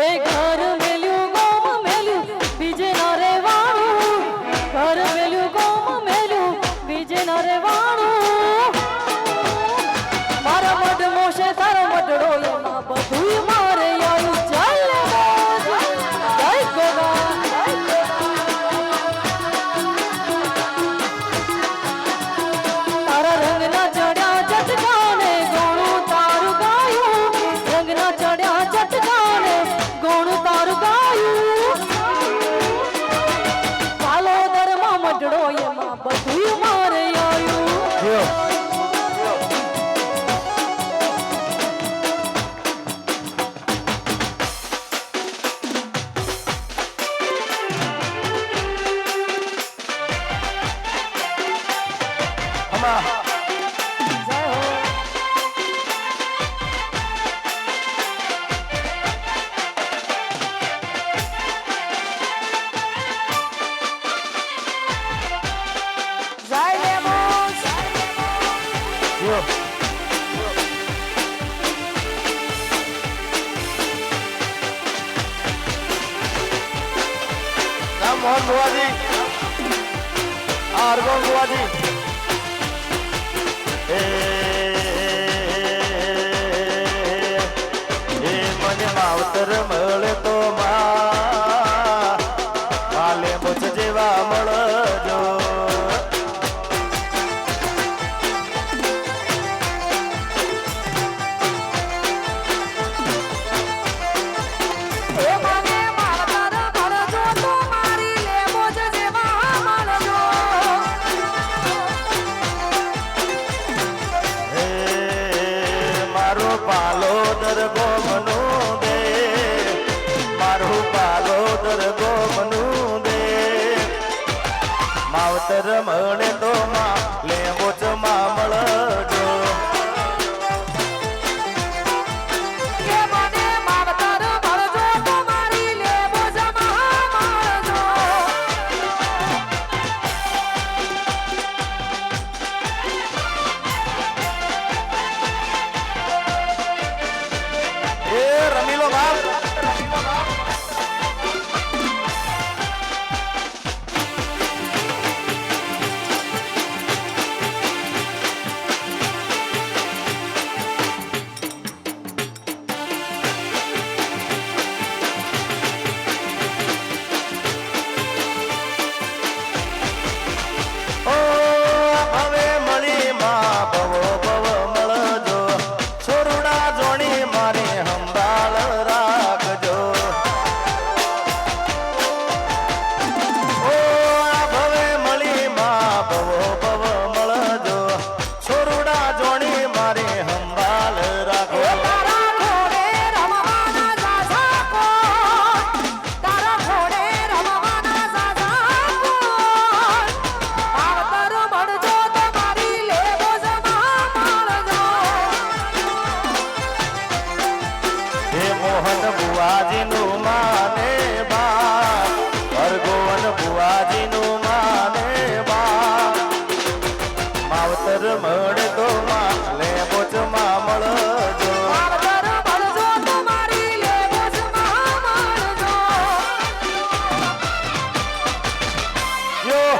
એ ઘર મેલ્યું ગોમ મેલ્યું બીજે ન રહેવાનું, ઘર મેલ્યું ગોમ મેલ્યું બીજે ન રહેવાનું. મારા મઢ મોશે તારો મઢડો એમાં બધુંય મારે આવ્યું. ચાલ મોજ જય ગોગા તારા રંગના ચડ્યા ચટકાને ગોણું તારું ગાયું, રંગના ચડ્યા ચટકાને ગોણું તારું ગાયું. પાલોદરમાં મઢડો એમાં બધુંય મારે આવ્યું. જય હો જય લેમોસ. રામ મોહન બુવાજી, અરગોન બુવાજી. એ મને માવતર મળે તો માલે મુછ જેવા મળજો. એ મને માવતર મળજો તો મારી લેમોસ જેવા મળજો. હે મારો પાલોદર ગોમનું દે, મારું પાલોદર ગોમનું દે. માવતર મળે તો લે મોચમાં મળજો. કે મને માવતર મળજો તો મારી લેમોસ મળજો. એ રમીલો બાપ. ઓ હવે મળી માં ભવો ભવ મળજો. છોરુડા જોણી મારે હંભાળ રાખજો. ઓ ભવે મળી માં ભવો ભવ મળજો. છોરુડા જોણી મારે હંભાળ રાખો. તારા ઘોડે રમવાના સાસા કોણ, તારા ઘોડે રમવાના સાસા કોણ. માવતર મળજો તો મારી લેમોસ મળજો. હે મોહન બુવાજીનું માને બા, હરગોવન બુવાજીનું માને બા. માવતર મળે તો લે મોચમાં મળજો. માવતર મળજો તો મારી લેમોસ મળજો. યો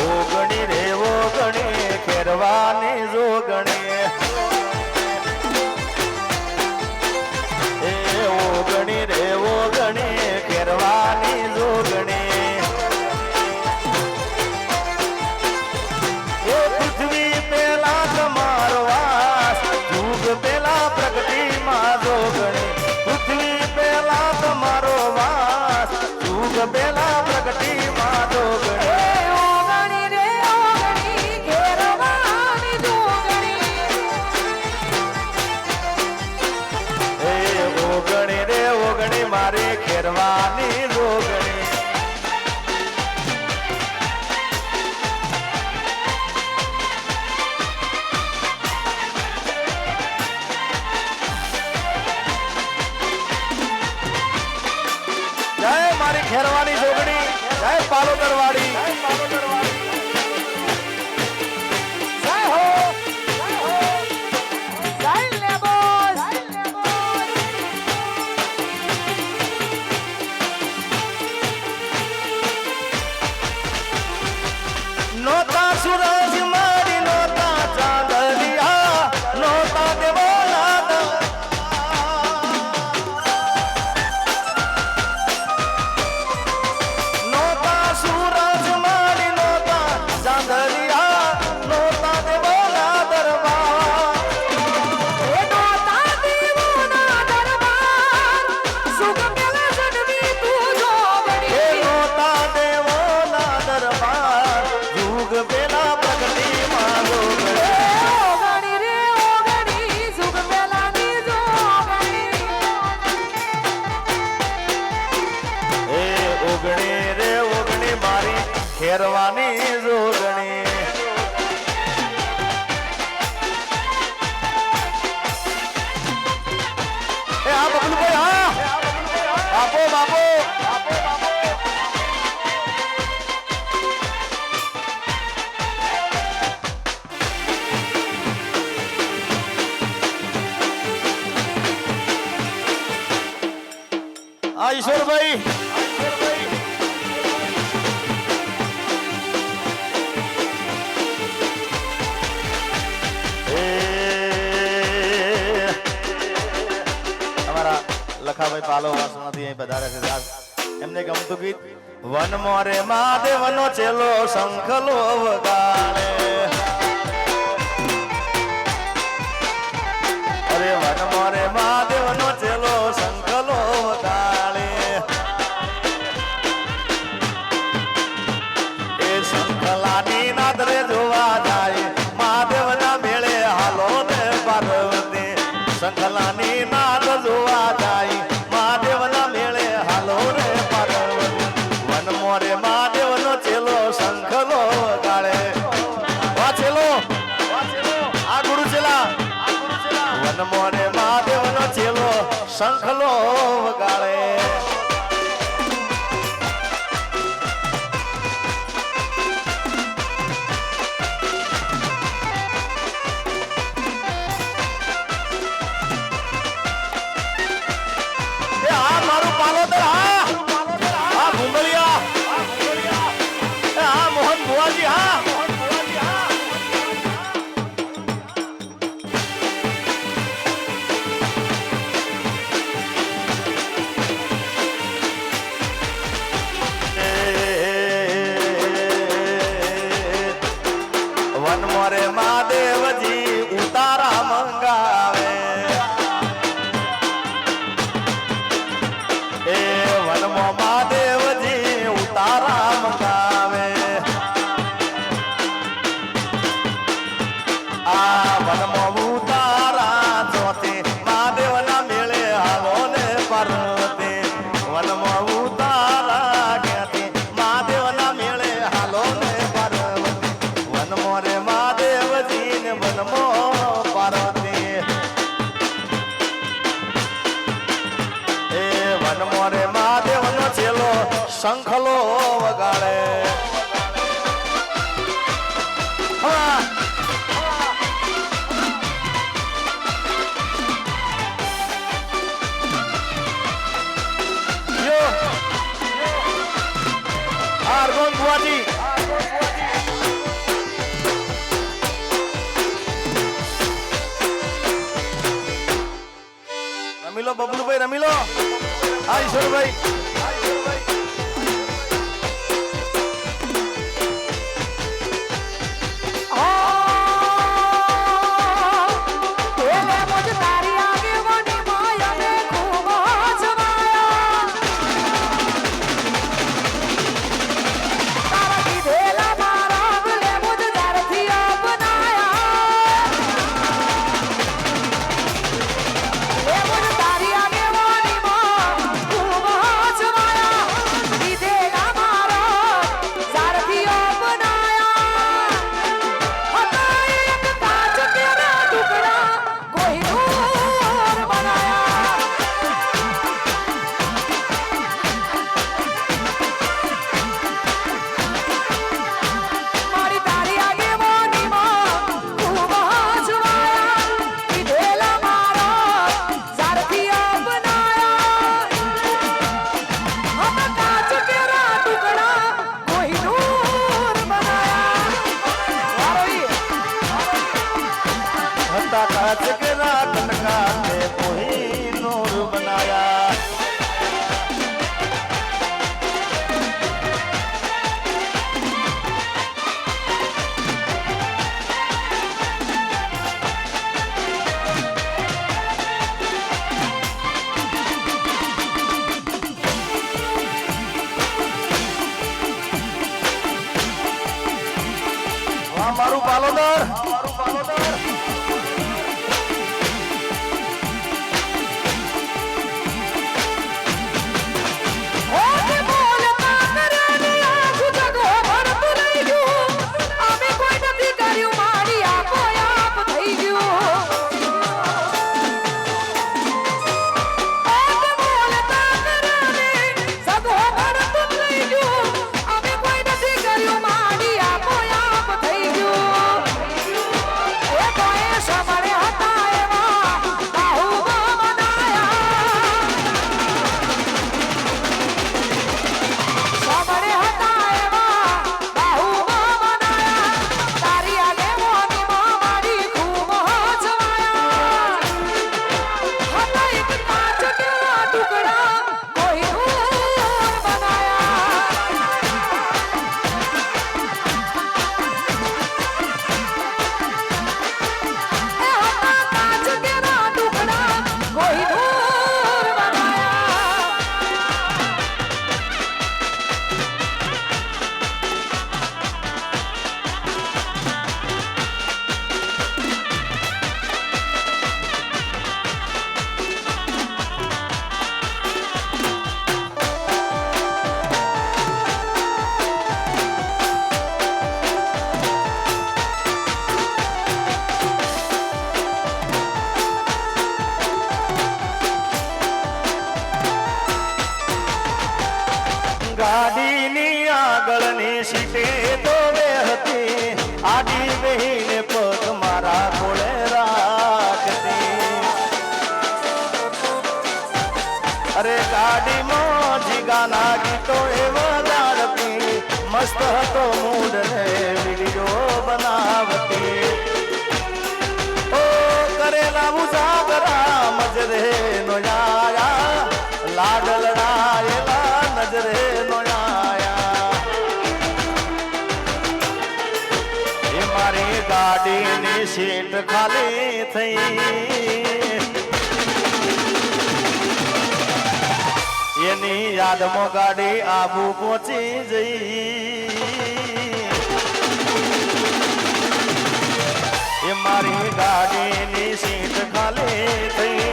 ઓગણી રે ઓગણી ખેરવાની જોગણી. એ ઓગણી રે ઓગણી ખેરવાની જોગણી. એ પૃથ્વી પેલા તમારો વાસ, યુગ પેલા પ્રગતિમાં જોગણી. પૃથ્વી પેલા તમારો વાસ, યુગ પેલા પ્રગતિમાં જોગણી. ઓગણી રે ઓગણી ઘેરવાની જોગણી. એ ઓગણી રે ઓગણી મારે ખેરવાની જો ખેરવાની જોગણી જય પાલોતરવાડી જય હો જય લેબોસ નોતા સૂરજ મારી નોતા ચાંદલિયા નોતા દેવોના નોતા સૂરજ મારી નોતા ચાંદલિયા નોતા દેવોના દરબાર એ નોતા દેવોના દરબાર સુખ પેલા જન્મી તું એ જોગણી નોતા દેવોના દરબાર યુગ પેલા પ્રગતિ માંગો ઓગણી રે ઓગણી સુખ પેલાની જોગણી એ ઓગણી રે ઓગણી મારી ખેરવાની જોગણી એ આ બબલુભાઈ હા આપો બાપો આ ઈશ્વરભાઈ અમારા લખાભાઈ પાલો વાસમાંથી અહીં પધારે છે દાસ એમને ગમતું ગીત વન મોરે મહાદેવનો ચેલો શંખલો વગાડે અરે વન મોરે મહાદેવનો ચેલો શંખલો વગાડે એ શંખલાની નાદરે જોવા જાય મહાદેવના મેળે હાલો ને પાર્વતી શંખલાની નાદ જોવા જાય મહાદેવના મેળે હાલો રે પાર્વતી વન મોરે મહાદેવનો ચેલો શંખલો વગાડે વા ચેલો આ ગુરુ ચેલા વન મોરે મહાદેવનો ચેલો શંખલો વગાડે એ આ મારું પાલોતર આ ભૂંગળિયા એ આ મોહન ભુવાજી હા વન મોરે મહાદેવજી ઉતારા મંગાવે એ વનમાં મહાદેવજી ઉતારા મંગાવે આ વનમાં ઉતારા જોતી મહાદેવના મેળે હાલો ને પાર્વતી વનમાં ઉતારા ક્યાંથી મહાદેવના મેળે હાલો ને પાર્વતી વનમાં રે મહાદેવજી ને વનમાં પાર્વતી એ વનમાં રે મહાદેવનો ચેલો શંખલો વગાડે હા યો આર્ગોન બુઆજી રમીલો બબલુભાઈ રમીલો આ ઈશ્વરભાઈ પેલે મુજ તારી આગેવાની માયા ને ખૂબ જમાયા તારા કીધેલા મારા ભલે મુજ તારથી અપનાયા લે મુજ તારી આગેવાની માં ખૂબ चकरा कनका ने कोई नूर बनाया મારું પાલોદર ગાડીની આગળની સીટે તો બે હતી આડી બેહીને પગ મારા કોળે રાખતી અરે ગાડીમાં જીગાના ગીતો એ વગાડતી મસ્ત હતો મૂડ ને વિડીયો બનાવતી ઓ કરેલા ઉજાગરા મજરે નો યાયા લાડ લડાયેલા નજરે નો આયા એ મારી ગાડીની સીટ ખાલી થઈ એની યાદમાં ગાડી આબુ પહોંચી જઈ એ મારી ગાડીની સીટ ખાલી થઈ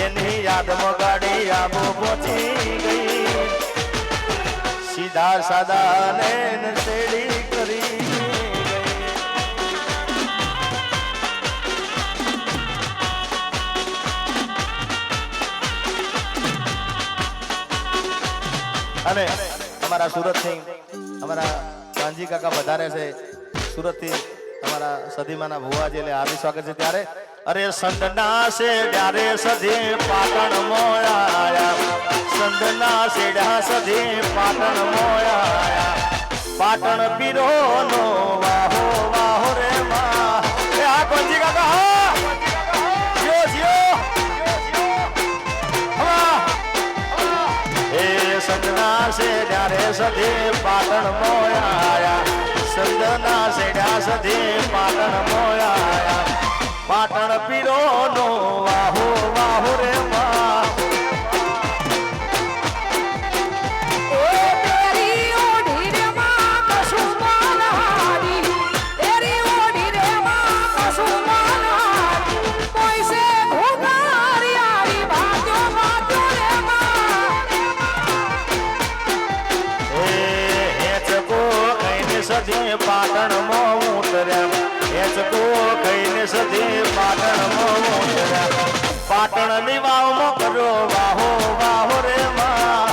એની યાદમાં ગાડી આબુ પહોંચી ગઈ સીધા સાદા ને નશેડી કરી અને અમારા સુરત થી અમારા કાંજી કાકા વધારે છે સુરત થી અમારા સદીમાના ભુવાજી એટલે હાર્દિક સ્વાગત છે ત્યારે અરે સંતના શેડ્યારે સધી પાટણ મોયા સંતના શેડ્યા સધી પાટણ મોયા પાટણ પીરો નો વાહો વાહો રે માં એ આ કાંજી કાકા જીઓ જીઓ સંતના શેડ્યારે સધી પાટણ મોયા સંતના શેડ્યા સધી પાટણ મોયા પાટણ પીરો નો વાહો વાહો રે માં સધી પાટણ મો ઉતર્યા હેચકો કહીને સધી પાટણ મો ઉતર્યા પાટણ ની વાવમાં કર્યો વાહો વાહો રે માં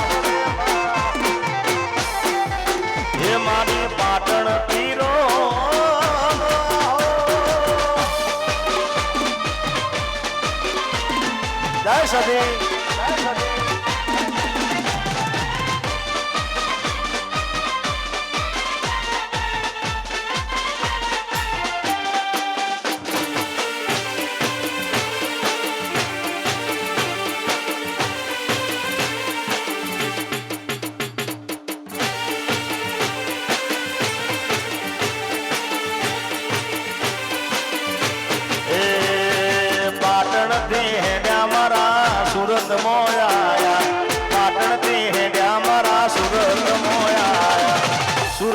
હે મારી પાટણ પીરો જય સધી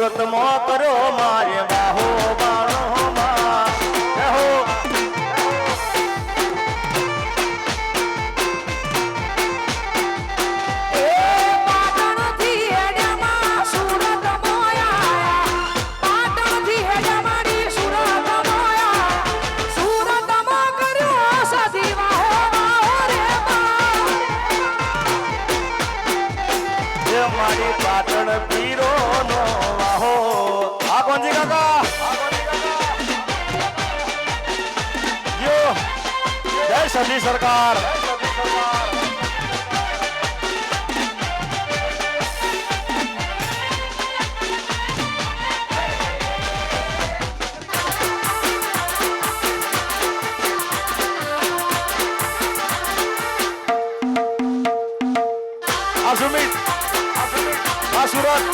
સુરતમાં કર્યો મારે બાહો બાણોમાં રહો. એ પાટણથી હેડ્યામાં સુરતમાં આયા. પાટણથી હેડ્યામાંની સુરતમાં આયા. સુરતમાં કર્યો સધી વાહો વાહો રે બા. એ મારી પાટણ પીરો નો વાહો. આ કોણજી કાકા યો જય સદી સરકાર. આ સુમિત આ સુરત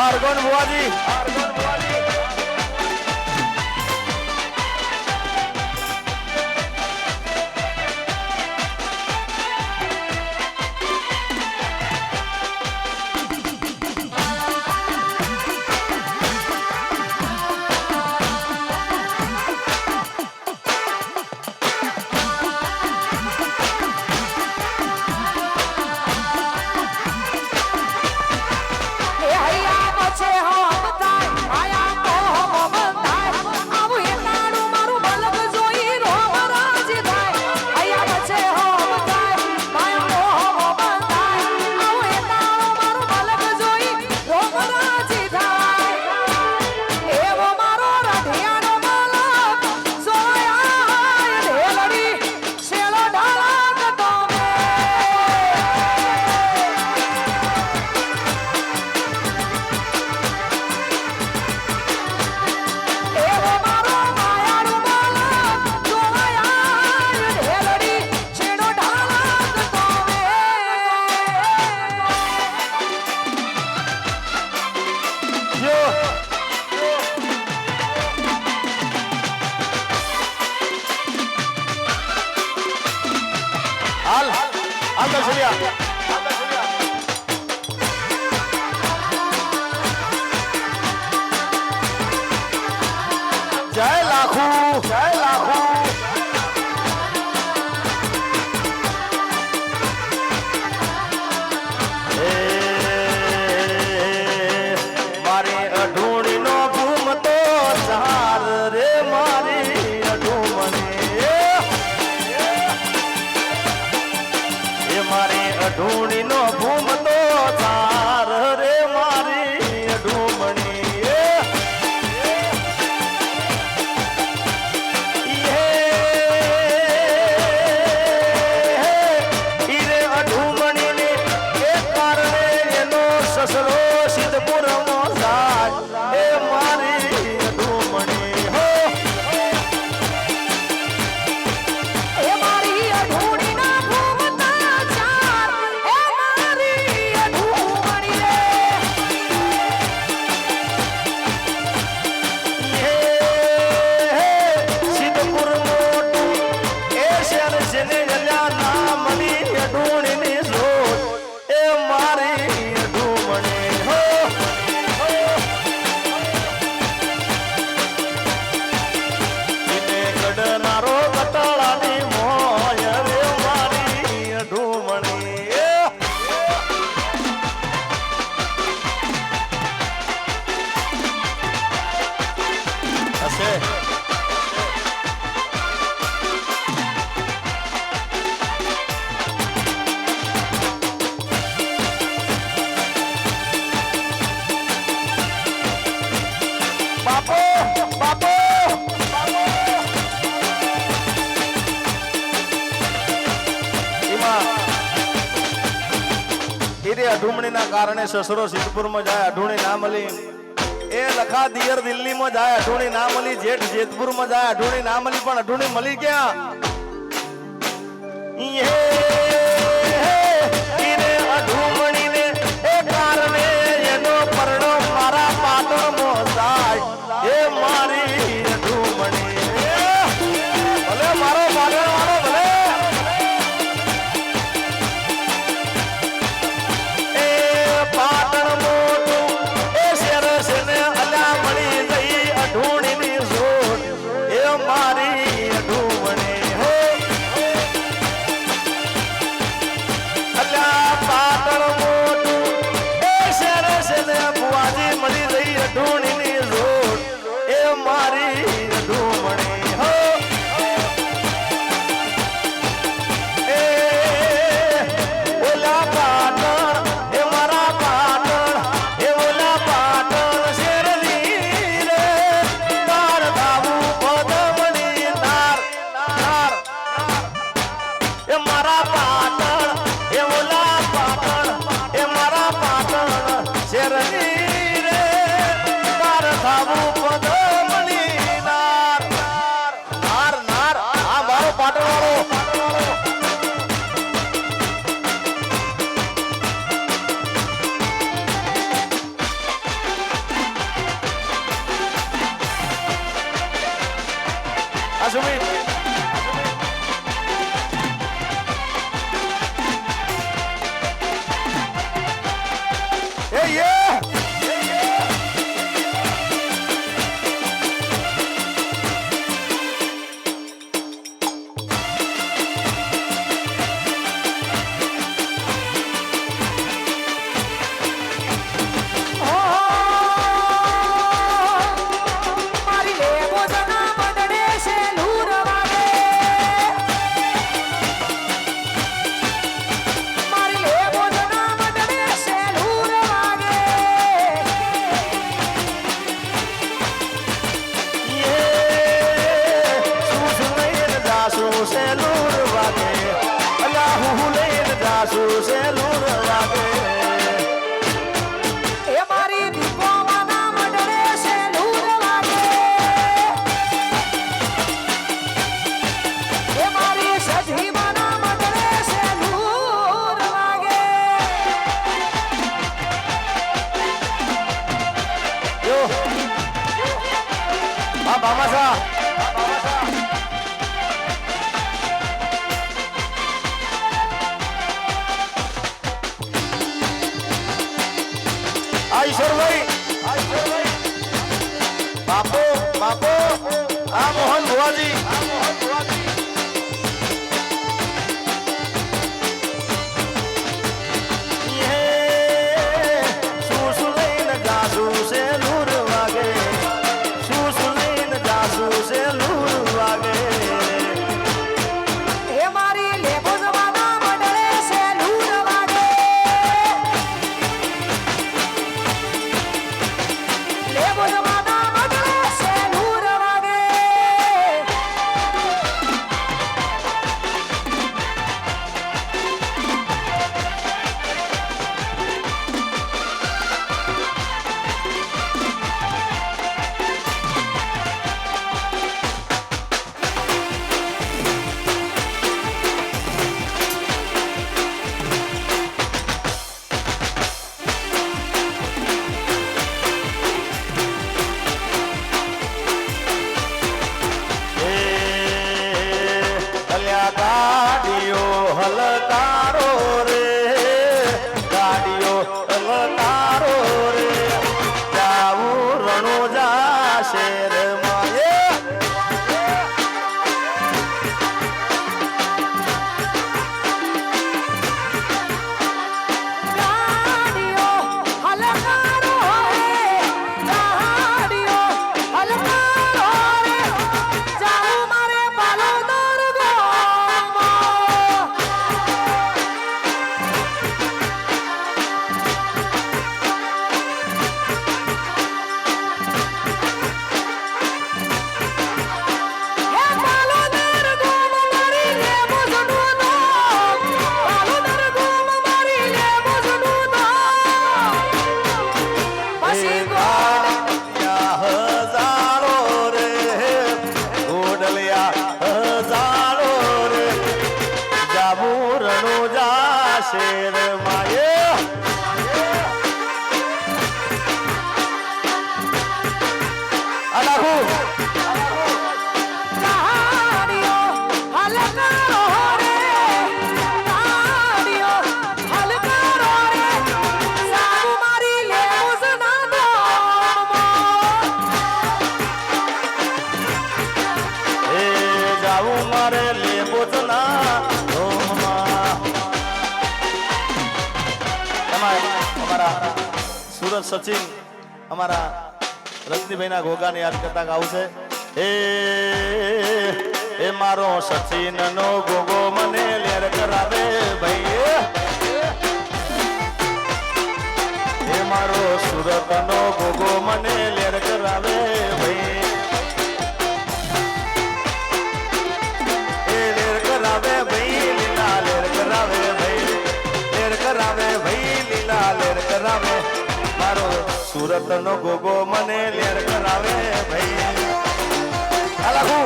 આર્ગન બુવાજી જય લાખુ જય લાખુ. મારી અઢૂણી નો ઘૂમતો ચાર રે મારી અઢૂમણી એ મારી અઢૂણી નો ઘૂમતો ચાર રે મારી અઢૂમણી સસરો સિદ્ધપુર મોસાજ એ મારી અઢૂમણી હો. એ મારી અઢૂણી ના ઘૂમતા ચાર. એ મારી અઢૂમણી રે. સિદ્ધપુર મોટું એ શહેર જેને નામની અઢૂણીની શોધ એ મારી અઢૂમણી છે. બાપો બાપો અઢુમણીના કારણે સસરો સિદ્ધપુરમાં જાય, અઢુણી ના મળી. એ લખા દિયર દિલ્હીમાં જાય, અઢુણી ના મળી. જેઠ જેતપુરમાં જાય, અઢુણી ના મળી. પણ અઢુણી મળી ક્યાં? અઢુમણીને એ કારણે એનો પરણો મારા પાટણમાં જાય. એ મારી અઢુમણી ભલે મારો પાટણ વાળો ભલે પાટણ મોટું એ શેરસ ને અલા મળી ગઈ અઢુણીની જોડ. એ મારી અઢુમણી હો અલા પાટણ મોટું એ શેરસ ને બુવાજી મળી ગઈ અઢુણીની જોડ. એ મારી અઢુમણી હો એ ઓલા પાટણ એ મારા પાટણ એ ઓલા પાટણ શેરલી રે તાર દાવું પદમણી તાર તાર એ મારા પાટણ એ ઓલા પાટણ એ મારા પાટણ શેરલી રે તાર દાવું પદમણી નાર નાર નાર આ મારો પાટણ વાળો Asumir. Hey, yeah. મારી લેવો જના બદડે છે લૂર વાગે. મારી લેવો જના બદડે છે લૂર વાગે. એ મારી દીપો માના બદડે છે લૂર વાગે. એ મારી સજી માના બદડે છે લૂર વાગે. બાપો બાપો આ મોહન ભુવાજી એ મારી લેબો જવાના બદડે છે લૂર વાગે. લેબો જવાના બદડે છે લૂર વાગે. ગાડીઓ હલકારો રે ગાડીઓ હલકારો રે જાવું રણુજા શેરમાં ગાડીઓ હલકારો રે. ગાડીઓ હલકારો સુરત સચિન અમારા રજનીભાઈના ઘોઘાને યાદ કરતા ગાવું છે. એ મારો સચિન નો ગોગો મને લેર કરાવે ભાઈ. એ મારો સુરત નો ગોગો મને લેર કરાવે ભાઈ. એ લેર કરાવે ભાઈ લીલા લેર કરાવે ભાઈ. લેર કરાવે ભાઈ લીલા લેર કરાવે. મારો સુરત નો ગોગો મને લેર કરાવે ભાઈ. અલાહુ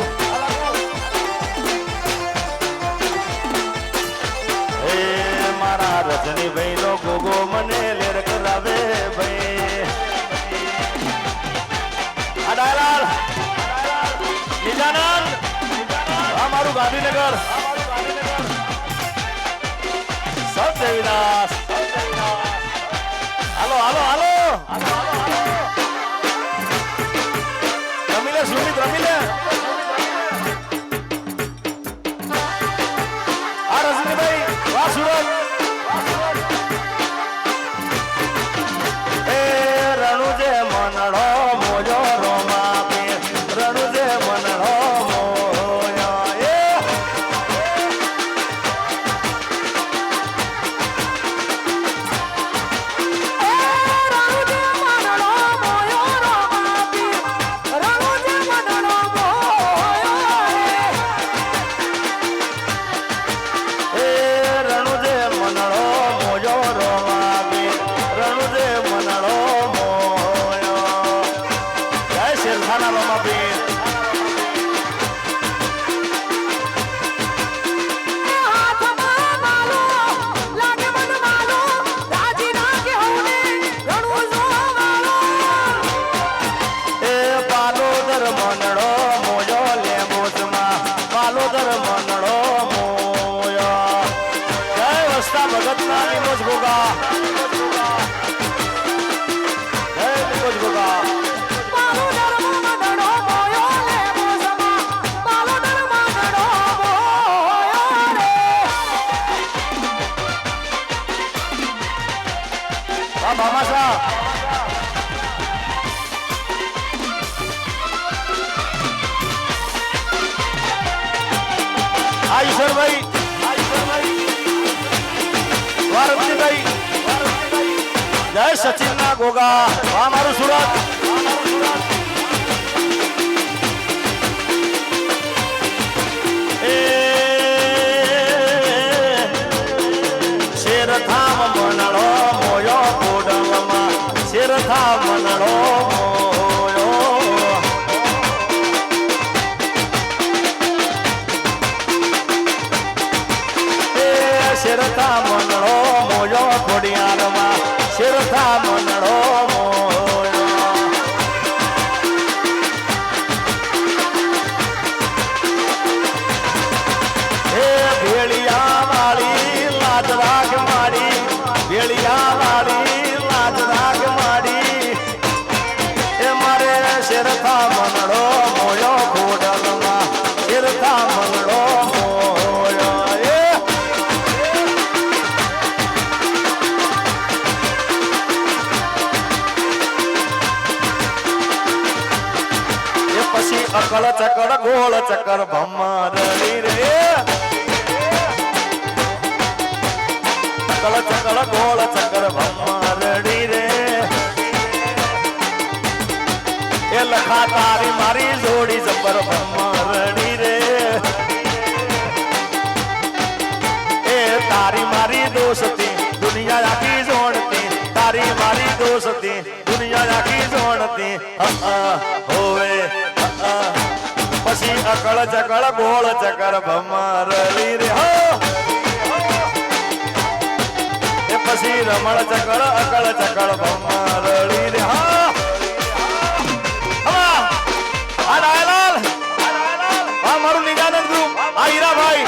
એ મારા રજનીભાઈ નો ગોગો મને લેર કરાવે ભાઈ. અડાલાલ નિજાનંદ અમારું ગાંધીનગર સજયદાસ. હાલો હાલો હાલો રમીલે સુમિત રમીલે. આ રજનીભાઈ વાહ સુરત. એ રણુજે મનડો મોજો રોમા પે. રણુજે મનડો મોયો એ ઈશ્વરભાઈ વારમજીભાઈ જય સચિન ના ગોગા. આ મારું સુરત. એ શેરથામ મનડો મોયો કોડમમાં. શેરથામ મનડો શેરથા મનડો મોયો ખોડિયારમાં. શેરથા મનડો મોયો. એ ભેળિયા વાળી લાજ રાખ મારી. ભેળિયા વાળી લાજ રાખ મારી. એ મારે શેરથા મનડો મોયો ખોડલમાં. શેરથા મનડો અકળ ચકડ ગોળ ચકર ભમરડી રે. અકળ ચકડ ગોળ ચકર ભમરડી રે. એ લખા તારી મારી જોડી જબર ભમરડી રે. એ તારી મારી દોસ્તી દુનિયા આખી જોડતી. તારી મારી દોસ્તી દુનિયા આખી જોડતી. હોવે પછી અકળ ચકળ ગોળ ચકર ભમરલી રે. એ પછી રમણ ચકળ અકળ ચકળ ભમરલી રે. આ ડાયલાલ આ મારું નિજાનંદ ગ્રુપ. આ હીરાભાઈ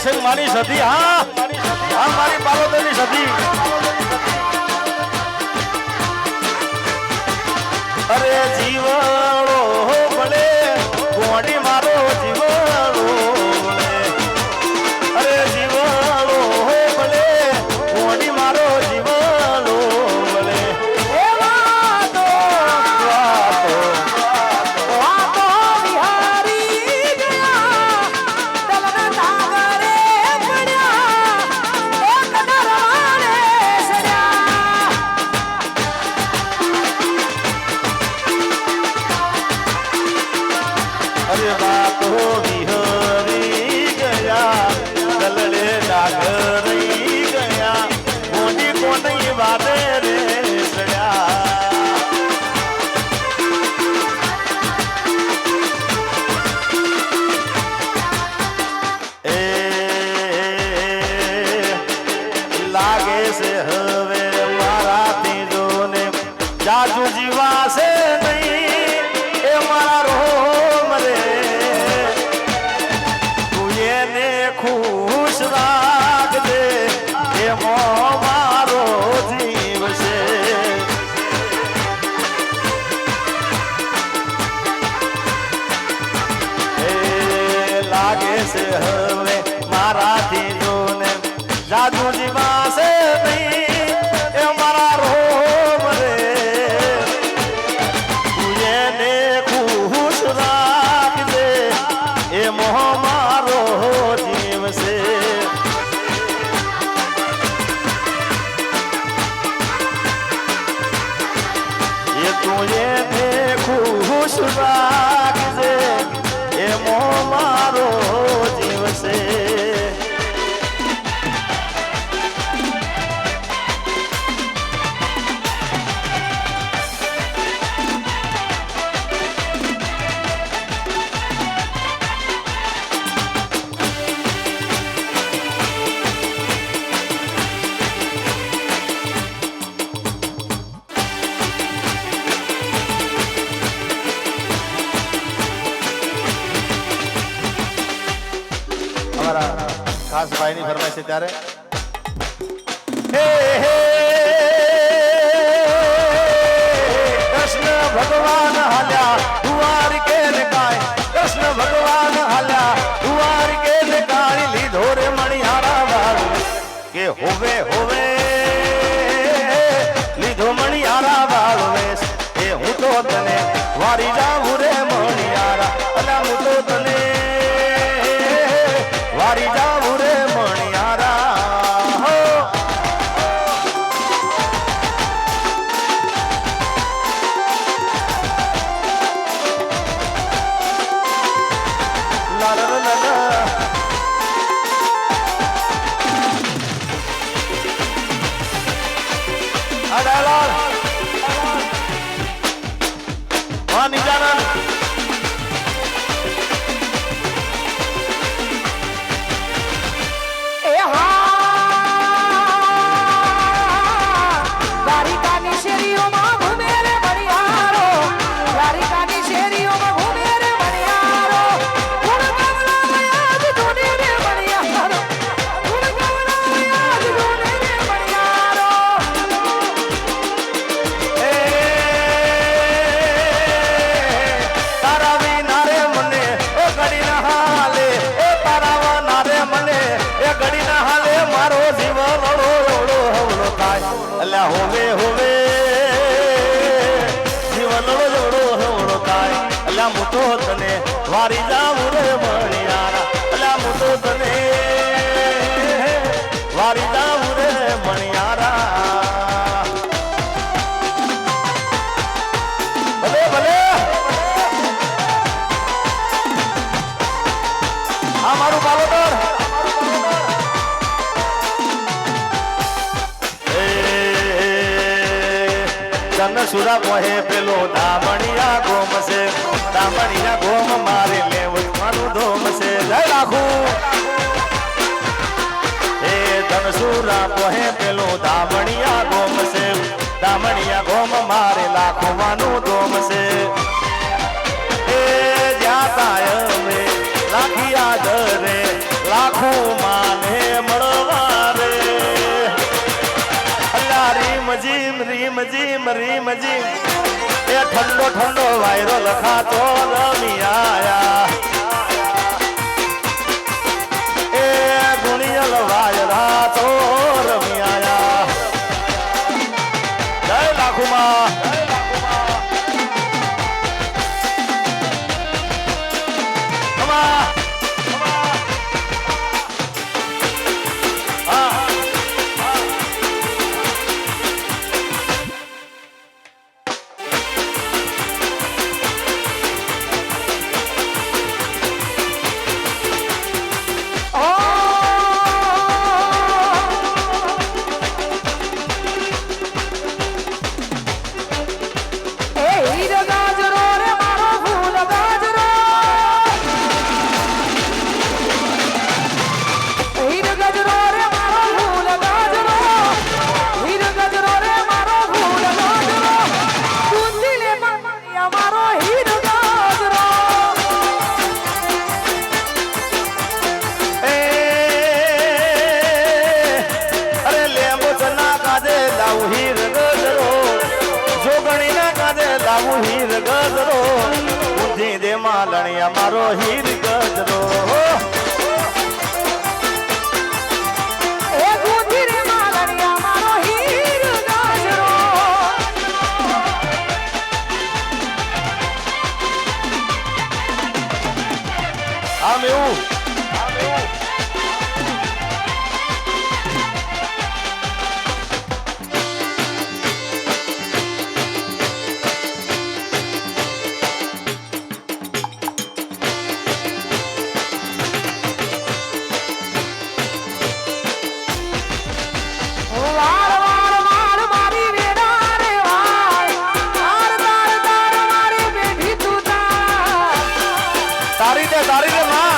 છે મારી સધી હા હા મારી બાલોદરની સધી અરે જીવડો ભલે ગોડી મારો જીવડો ભલે અરે જીવડો ભલે ગોડી મારો જીવડો ભલે એ વાતો વાતો વિહારી ગયા દલના સાગરે પડ્યા એક દરવાને સડ્યા અરે વાતો વિહરી ગયા દલડે ડાગરી ગયા ગોડી કોની વાદે રે સડ્યા એ લાગે છે હવે મારાથી જોને જાજુ જીવાશે નહીં એ મારા રોમ રે તું એને ખુશ રાખજે એ મારો જીવ છે એ લાગે છે હવે મારાથી જોને જાદુ જીવાશે નહીં એ મારા રોમ રે તું એને ખુશ રાખજે એ મોહ મારો જીવ છે એ તું એને ખુશ રાખજે એ મોહ મારો જીવ છે અમારા ખાસ ભાઈની ફરમાઈશ છે ત્યારે હે હે કૃષ્ણ ભગવાન હાલ્યા દ્વારિકે ને કાય કૃષ્ણ ભગવાન હાલ્યા દ્વારિકે ને કાય લીધો રે મણિયારા વાળો કે હોવે હોવે લીધો મણિયારા વાળો વેશ એ હું તો તને વારી જાઉં રે મણિયારા અલા હું તો તને વારી જાઉં રે મણિયારા હો લા લા લા લા અડાલાલ વાની જાનન એ હા દ્વારિકાની શેરીઓમાં ઘૂમે રે મણિયારો દ્વારિકાની શેરીઓમાં ઘૂમે રે મણિયારો ગુણ ગાવડા યાદ ધૂને રે મણિયારો ગુણ ગાવડા યાદ ધૂને રે મણિયારો એ તારા વિના રે મને એ ઘડી ના હાલે એ તારા વિના રે મને એ ઘડી ના હાલે મારો જીવ રડો રડો હવળો થાય અલ્યા હોવે હોવે જીવ રડો રડો હવળો થાય અલ્યા હું તો તને વારી જાઉં રે મણિયારા અલ્યા હું તો તને વારી જાઉં રે મણિયારા ભલે ભલે આ મારું બાલોદર એ તન સુરા મોહે પેલો દામણિયા ગોમ છે દામણિયા ગોમ મારે લેવું મારું ધોમ છે જય રાખું એ તન સુરા મોહે પેલો દામણિયા ગોમ છે દામણિયા ગોમ મારે લાખોવાનું ધોમ છે એ જ્યાં તાય મે રાખી આદરે લાખો માં રીમ જીમ રીમ જીમ રીમ જીમ એ ઠંડો ઠંડો વાયરો લખાતો રમિયાયા એ ગુણિયલ વાયરા તો રમિયાયા જય લાખુમાં હીર ગજરો ઊંધી દે માલણિયા મારો હીર ગજરો એ ગુંધી રે માલણિયા મારો હીર ગજરો આમ એવું તારી રે માં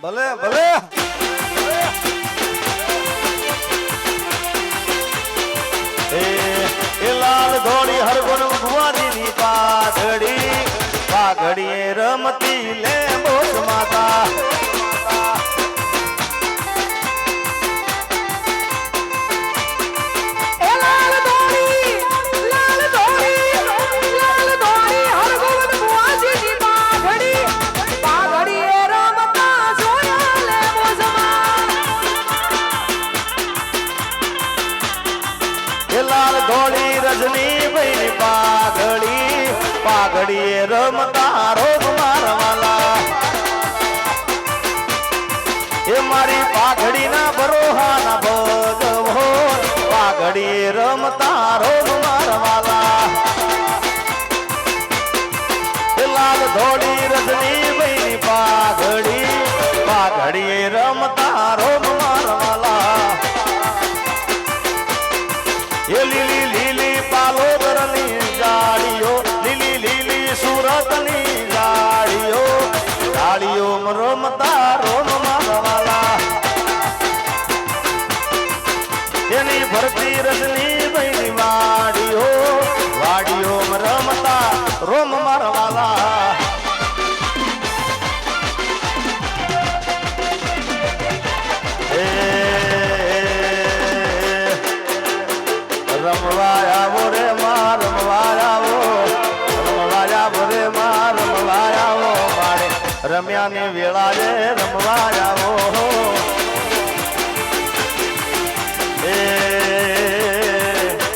ભલે ભલે એ લાલ ધોળી હરગુણ ભુવાજીની પાઘડીએ રમતી લે બોસ માતા લાલ ધોળી રજની ભાઈ પાઘડીએ રમતા રોગ મારવાલા એ મારી પાઘડી ના બરોહા ના ભગવો પાઘડીએ રમતા રોગ મારવાલા એ લાલ ધોળી રજની ભાઈ પાઘડીએ રમતા રોગ મારવાલા એ લીલી લીલી પાલોદરની જાળીઓ લીલી લીલી સુરતની જાળીઓ રમતા રોમ મારવાલા એની ભરતી રજની ભાઈ વાડીઓ રમતા રોમ મારવાલા રમવા આવો રે માં રમવા આવો રે માં રમવા આવો મારે રમ્યાની વેળાએ રમવા આવો એ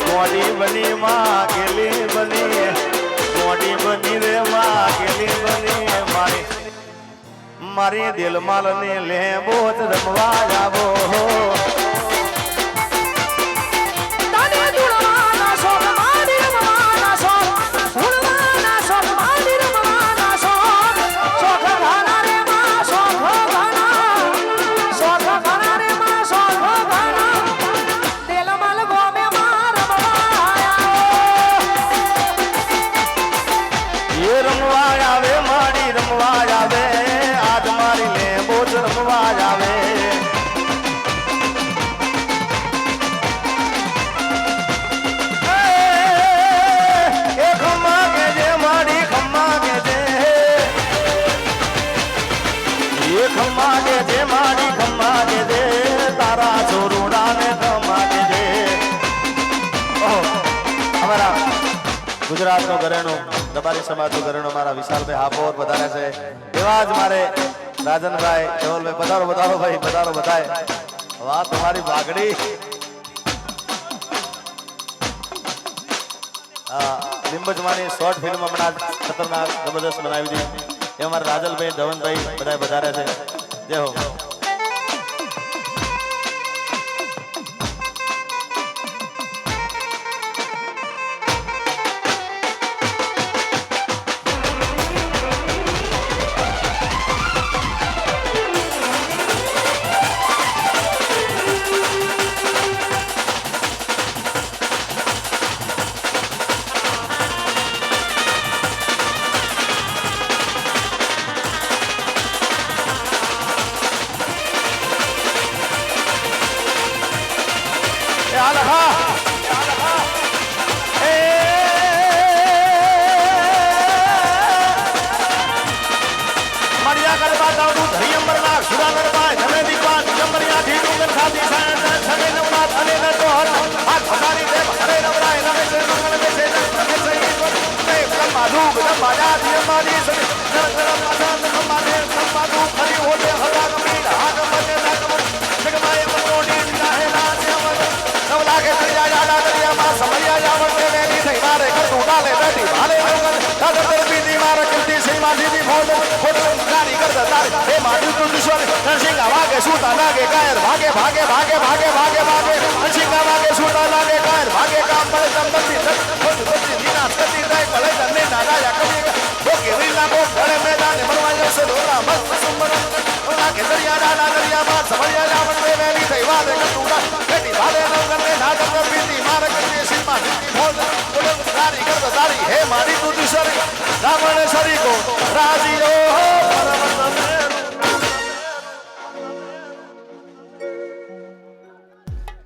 મોડી બની માં ગેલી બની મોડી બની રે માં ગેલી બની મારી દિલમાલ ને લે બોત રમવા આવો ગુજરાતનો ઘરેણું દબારી સમાજનું ઘરેણું મારા વિશાલભાઈ હાપોર વધારે છે એવા જ મારે રાજનભાઈ ધવલભાઈ પધારો પધારો ભાઈ પધારો બધાય વાહ તમારી બાગડી લીંબજમાની શોર્ટ ફિલ્મ હમણાં ખતરનાક જબરદસ્ત બનાવી હતી એ અમારા રાજલભાઈ ધવનભાઈ બધા વધારે છે જય હો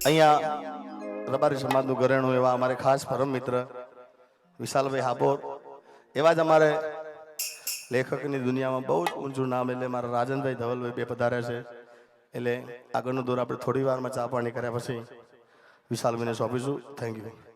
અહીંયા રબારી સમાજનું ઘરેણું એવા અમારે ખાસ પરમ મિત્ર વિશાલભાઈ હાપોર એવા જ અમારે લેખકની દુનિયામાં બહુ જ ઊંચું નામ એટલે મારા રાજનભાઈ ધવલભાઈ બે પધાર્યા છે એટલે આગળનો દોર આપણે થોડી વારમાં ચા પાણી કર્યા પછી વિશાલભાઈને સોંપીશું થેન્ક યુ